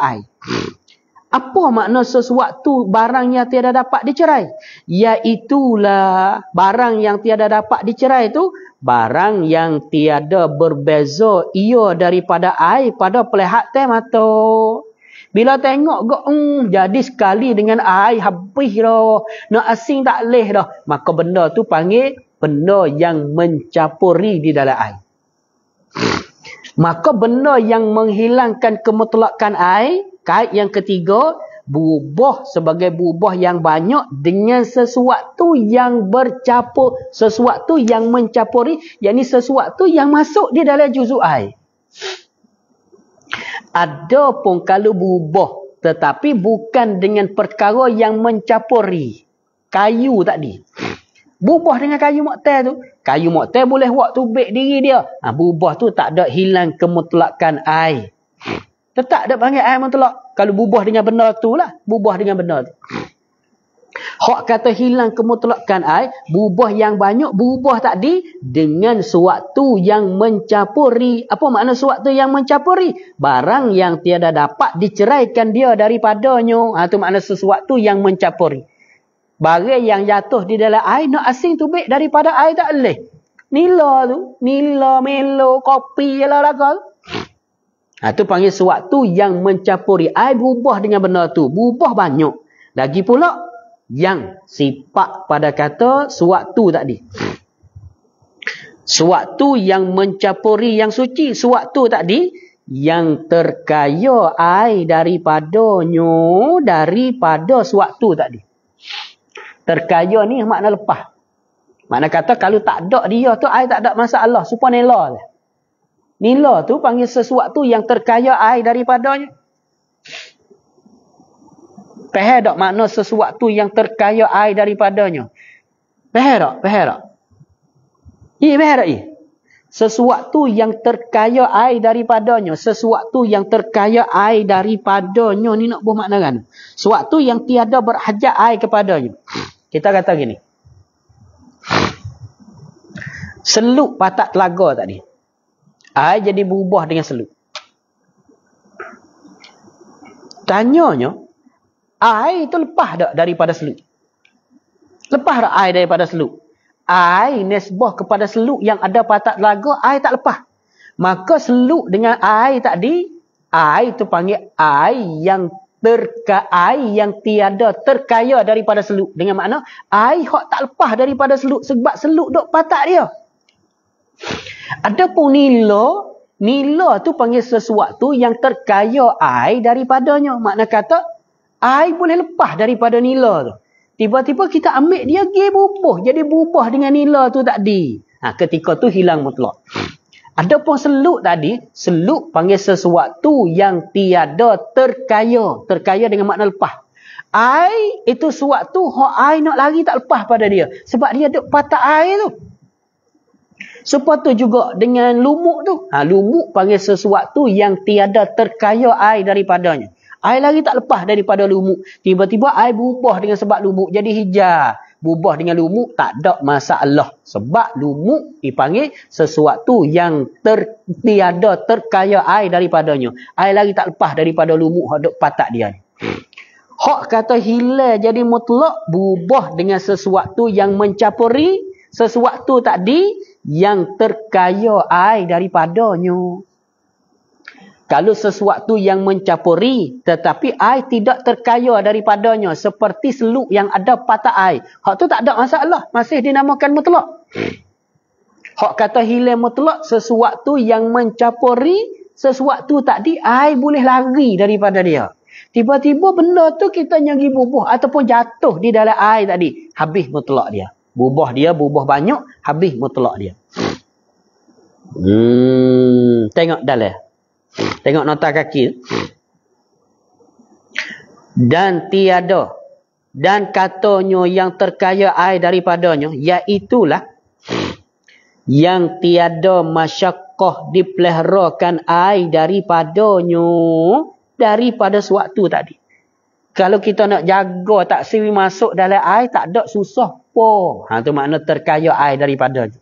air. Apa makna sesuatu barang yang tiada dapat dicerai? Iaitulah barang yang tiada dapat dicerai itu, barang yang tiada berbeza ia daripada air pada pelihatan mata. Bila tengok jadi sekali dengan air habis dah. Nak asing tak leh dah. Maka benda tu panggil benda yang mencampuri di dalam air. Maka benda yang menghilangkan kemutlakan air, kait yang ketiga, berubah sebagai berubah yang banyak dengan sesuatu yang bercampur, sesuatu yang mencampuri, yakni sesuatu yang masuk di dalam juzuk air. Ada pun kalau berubah, tetapi bukan dengan perkara yang mencampuri. Kayu tadi. Berubah dengan kayu moktel tu. Kayu moktel boleh buat tubik diri dia. Berubah tu tak ada hilang kemutlakan air. Tetap ada panggil air mutlak. Kalau berubah dengan benda tu lah. Berubah dengan benda tu. Hak kata hilang kemutlakan air, berubah yang banyak, berubah tadi dengan suatu yang mencampuri. Apa makna suatu yang mencampuri? Barang yang tiada dapat diceraikan dia daripadanya. Itu makna sesuatu yang mencampuri. Barang yang jatuh di dalam air, nak asing tu baik daripada air tak boleh. Nila tu, nila, melo, kopi, jelah laga. Itu panggil suatu yang mencampuri. Air berubah dengan benda tu, berubah banyak. Lagi pula yang sifat pada kata suatu tadi. Suatu yang mencampuri yang suci. Suatu tadi yang terkaya air daripada suatu tadi. Terkaya ni makna lepas. Makna kata kalau tak ada dia tu air tak ada masalah. Supaya nila lah. Nila tu panggil sesuatu yang terkaya air daripadanya. Faham tak makna sesuatu yang terkaya air daripadanya? Faham tak? Faham tak? Faham tak? Sesuatu yang terkaya air daripadanya. Sesuatu yang terkaya air daripadanya. Ni nak buat makna kan? Sesuatu yang tiada berhajat air kepadanya. Kita kata gini. Seluk patak telaga tadi. Air jadi berubah dengan seluk. Tanyanya, air itu lepas tak daripada seluk? Lepas tak air daripada seluk? Air nisbah kepada seluk yang ada patak telaga, air tak lepas. Maka seluk dengan air tadi, air itu panggil air yang tiada terkaya daripada seluk. Dengan makna, air yang tak lepas daripada seluk. Sebab seluk duk patak dia. Adapun nila tu panggil sesuatu yang terkaya air daripadanya. Makna kata, air boleh lepas daripada nila tu. Tiba-tiba kita ambil dia pergi bubuh. Jadi bubuh dengan nila tu tadi. Ketika tu hilang mutlak. Adapun seluk tadi, seluk panggil sesuatu yang tiada terkaya. Terkaya dengan makna lepas. Air itu sesuatu air nak lari tak lepas pada dia. Sebab dia duk patah air tu. Seperti juga dengan lumuk tu. Lumuk panggil sesuatu yang tiada terkaya air daripadanya. Air lagi tak lepas daripada lumuk. Tiba-tiba air berubah dengan sebab lumuk jadi hijau. Berubah dengan lumuk tak ada masalah. Sebab lumuk dipanggil sesuatu yang tiada terkaya air daripadanya. Air lagi tak lepas daripada lumuk hak duk patak dia ni. Hak kata hilang jadi mutlak berubah dengan sesuatu yang mencampuri sesuatu tadi yang terkaya air daripadanya. Kalau sesuatu yang mencampuri tetapi air tidak terkaya daripadanya seperti seluk yang ada patah air. Hak tu tak ada masalah. Masih dinamakan mutlak. Hak kata hilang mutlak sesuatu yang mencampuri sesuatu tadi air boleh lari daripada dia. Tiba-tiba benda tu kita nyagi bubuh ataupun jatuh di dalam air tadi. Habis mutlak dia. Bubuh banyak. Habis mutlak dia. Tengok dalam. Tengok nota kaki. Dan tiada. Dan katanya yang terkaya air daripadanya. Iaitulah. Yang tiada masyakkah dipeliharakan air daripadanya. Daripada sewaktu tadi. Kalau kita nak jaga tak siwi masuk dalam air. Tak ada susah pun. Itu makna terkaya air daripadanya.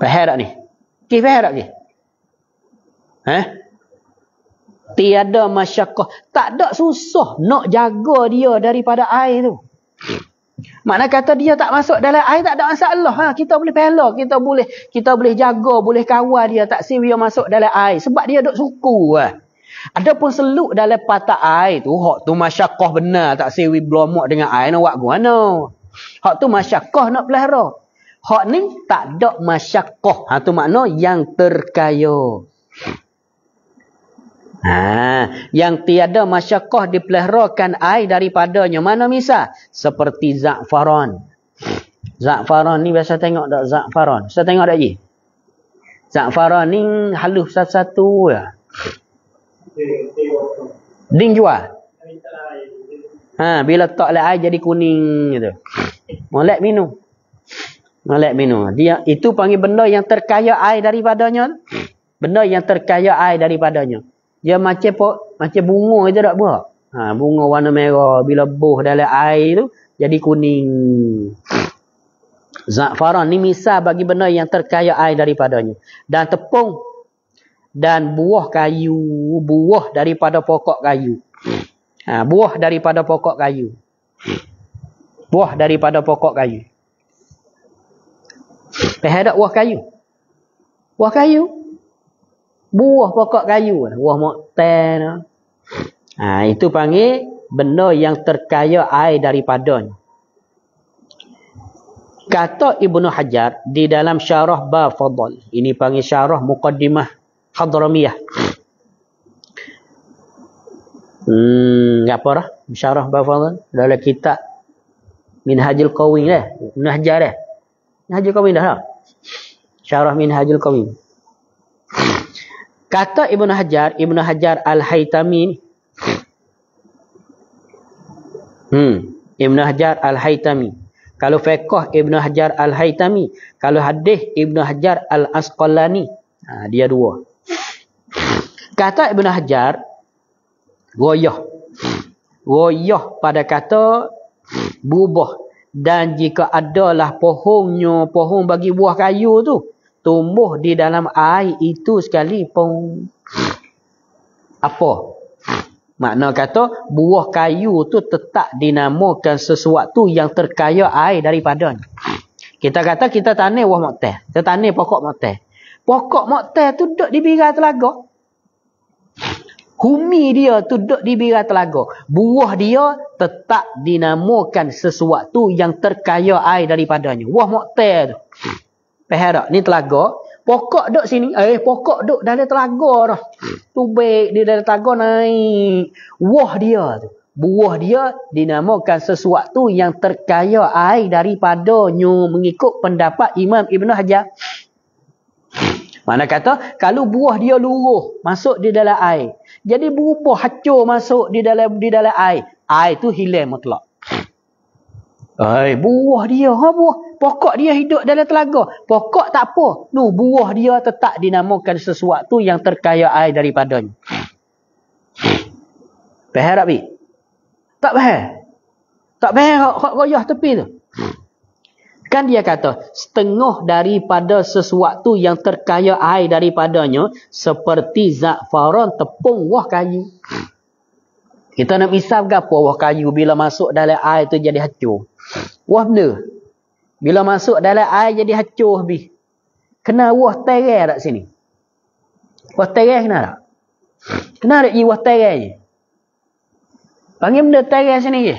Faham tak ni? Faham tak ni? Tiada masyakkah. Tak ada susah nak jaga dia daripada air tu. Makna kata dia tak masuk dalam air tak ada masalah. Kita boleh pelak, kita boleh jaga, boleh kawal dia tak siwi masuk dalam air sebab dia duk suku. Adapun seluk dalam patah air tu, hak tu masyakkah benar tak siwi blomok dengan air nak buat guna. Hak tu masyakkah nak pelihara. Hak ni tak ada masyakkah. Tu makna yang terkaya. Yang tiada masyakkah dipeliharakan air daripadanya. Mana misal? Seperti za'faran. Za'faran ni biasa tengok tak za'faran? Biasa tengok tak je? Za'faran ni halus satu-satu ya. Ding jual. Bila tak le air jadi kuning gitu. Molek minum. Dia itu panggil benda yang terkaya air daripadanya. Benda yang terkaya air daripadanya. Dia macam bunga je tak buat. Bunga warna merah. Bila buh dalam air tu, jadi kuning. Za'faran ni misal bagi benda yang terkaya air daripadanya. Dan tepung. Dan buah kayu. Buah daripada pokok kayu. Buah daripada pokok kayu. Buah daripada pokok kayu. Faham tak buah kayu? Buah kayu. Buah pokok kayu. Buah moktan. Itu panggil benda yang terkaya air daripadanya. Kata Ibnu Hajar di dalam syarah Bab Fadl. Ini panggil syarah Muqaddimah Hadramiyah. Apa dah? Syarah Bab Fadl. Dalam kitab Minhajul Qawim dah. Ibnu Hajar dah. Minhajul Qawim dah. Syarah Minhajul Qawim. Kata Ibnu Hajar Al-Haytami. Ibnu Hajar Al-Haytami. Kalau fiqh Ibnu Hajar Al-Haytami. Kalau hadis Ibnu Hajar Al-Asqalani. Dia dua. Kata Ibnu Hajar. Goyah pada kata bubah. Dan jika adalah pohon bagi buah kayu tu. Tumbuh di dalam air itu sekali pun. Apa? Makna kata buah kayu tu tetap dinamakan sesuatu yang terkaya air daripadanya. Kita kata kita tanam buah moktai. Kita tanam pokok moktai. Pokok moktai tu duduk di bibir telaga. Humi dia tu duduk di bibir telaga. Buah dia tetap dinamakan sesuatu yang terkaya air daripadanya. Buah moktai tu. Faham tak? Ni telaga. Pokok duk sini. Pokok duk dalam telaga dah. Tubik di dalam telaga naik. Buah dia tu. Buah dia dinamakan sesuatu yang terkaya air daripadanya mengikut pendapat Imam Ibn Hajar. Mana kata kalau buah dia luruh masuk di dalam air, jadi berubah hancur masuk di dalam air. Air tu hilang mutlak. Buah dia, buah. Pokok dia hidup dalam telaga. Pokok tak apa. Buah dia tetap dinamakan sesuatu yang terkaya air daripadanya. Faham tak, Bi? Tak faham. Tak faham hak goyah tepi tu. Kan dia kata, setengah daripada sesuatu yang terkaya air daripadanya, seperti za'faran, tepung, wah kayu. Kita nak misal ke apa wah kayu bila masuk dalam air tu jadi hancur. Wah benda. Bila masuk dalam air jadi hancur habis. Kena wah terai tak sini? Wah terai kena tak? Kena tak wah terai je? Panggil benda terai sini je.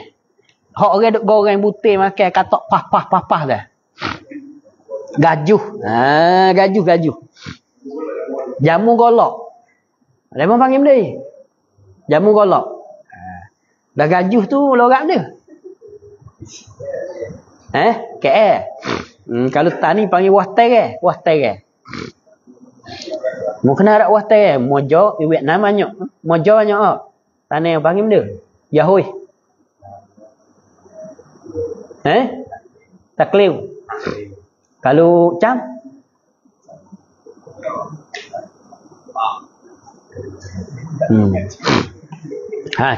Hak orang duk goreng butir makan katok pah dah. Gajuh. Gajuh. Jamu golok. Memang panggil benda ni. Jamu golok. Dah gajuh tu lorak dia. KL. Kalau tani panggil wah terai. Wah terai. Mu kena ada wah terai. Mojo di Vietnam banyak. Mojo banyak. Tani yang panggil benda. Yahui. Takliu. Kalau cam?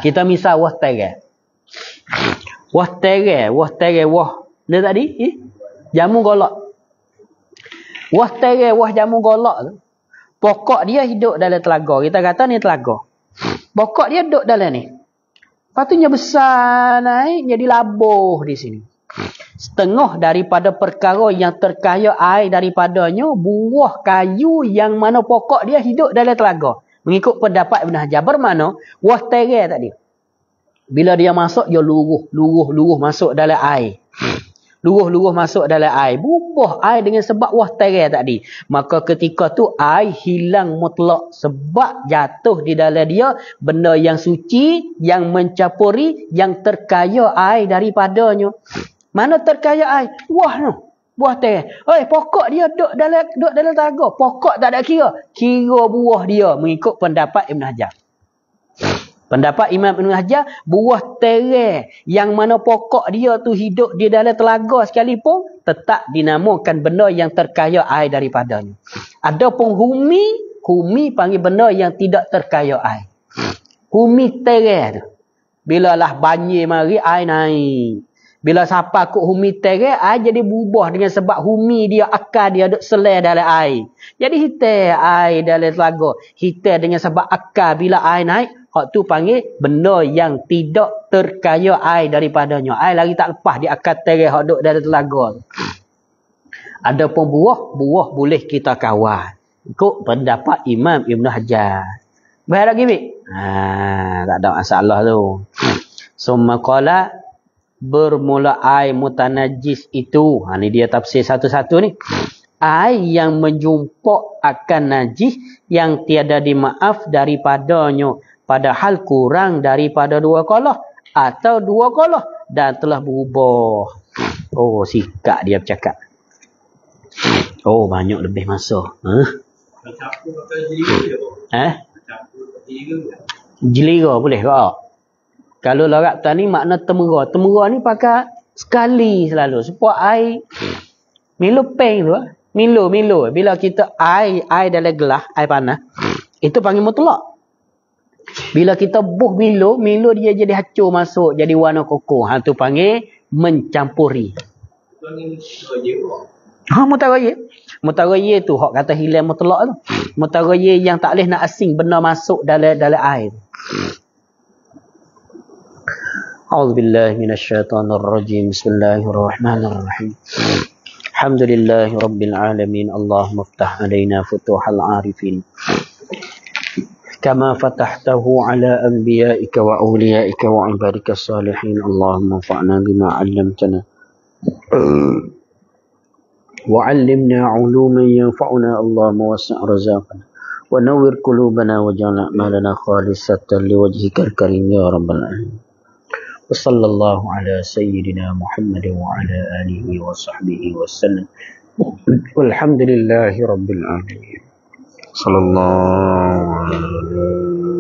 Kita misal wah terai. Wah terai. Dia tadi? Jamu golok. Wah terai, wah jamu golok tu. Pokok dia hidup dalam telaga. Kita kata ni telaga. Pokok dia duduk dalam ni. Patutnya besar naik jadi labuh di sini. Setengah daripada perkara yang terkaya air daripadanya buah kayu yang mana pokok dia hidup dalam telaga. Mengikut pendapat Ibn Hajar. Bermakna wah terai tadi. Bila dia masuk dia luruh masuk dalam air. Luruh masuk dalam air. Berubah air dengan sebab wah terai tadi. Maka ketika tu air hilang mutlak. Sebab jatuh di dalam dia benda yang suci, yang mencampuri, yang terkaya air daripadanya. Mana terkaya air? Wah tu. Buah terai. Pokok dia duduk dalam telaga. Pokok tak ada kira. Kira buah dia mengikut pendapat Ibn Hajar. Pendapat Imam Ibn Hajar, buah terai yang mana pokok dia tu hidup di dalam telaga sekalipun, tetap dinamakan benda yang terkaya air daripadanya. Adapun humi panggil benda yang tidak terkaya air. Humi terai tu. Bila lah banjir mari, air naik. Bila siapa kut humi terai, air jadi berubah dengan sebab humi dia, akar dia duduk selai dalam air. Jadi hitam air dalam telaga. Hitam dengan sebab akar bila air naik, hak tu panggil benda yang tidak terkaya air daripadanya. Air lagi tak lepas di akar terai hak duduk dalam telaga. Adapun buah boleh kita kawal. Ikut pendapat Imam Ibn Hajar. Baik lagi, Bik? Tak ada masalah tu. Summa qala, bermula air mutanajis itu. Ni dia tafsir satu-satu ni. Air yang menjumpak akan najis yang tiada dimaaf daripadanya. Padahal kurang daripada 2 kolah. Atau 2 kolah. Dan telah berubah. Sikap dia bercakap. Banyak lebih masa. Jelira boleh tak? Kalau lorak tani makna temera. Temera ni pakai sekali selalu. Supaya air Milo peng tu. Milo. Bila kita air dalam gelas, air panas. Itu panggil mutlak. Bila kita buh Milo dia jadi hancur masuk. Jadi warna koko. Tu panggil mencampuri. Mutarayyi tu. Hak kata hilang mutlak tu. Mutarayyi yang tak boleh nak asing benda masuk dalam air. أعوذ بالله من الشيطان الرجيم بسم الله الرحمن الرحيم الحمد لله رب العالمين اللهم افتح علينا فتوح العارفين كما فتحته على أنبيائك وأوليائك وعبادك الصالحين اللهم انفعنا بما علمتنا وعلمنا علوما ينفعنا اللهم وسع رزاقنا ونور قلوبنا واجعل أعمالنا خالصة لوجهك الكريم يا رب العالمين. وصلى الله على سيدنا محمد وعلى آله وصحبه وسلم والحمد لله رب العالمين. صلى الله عليه وسلم.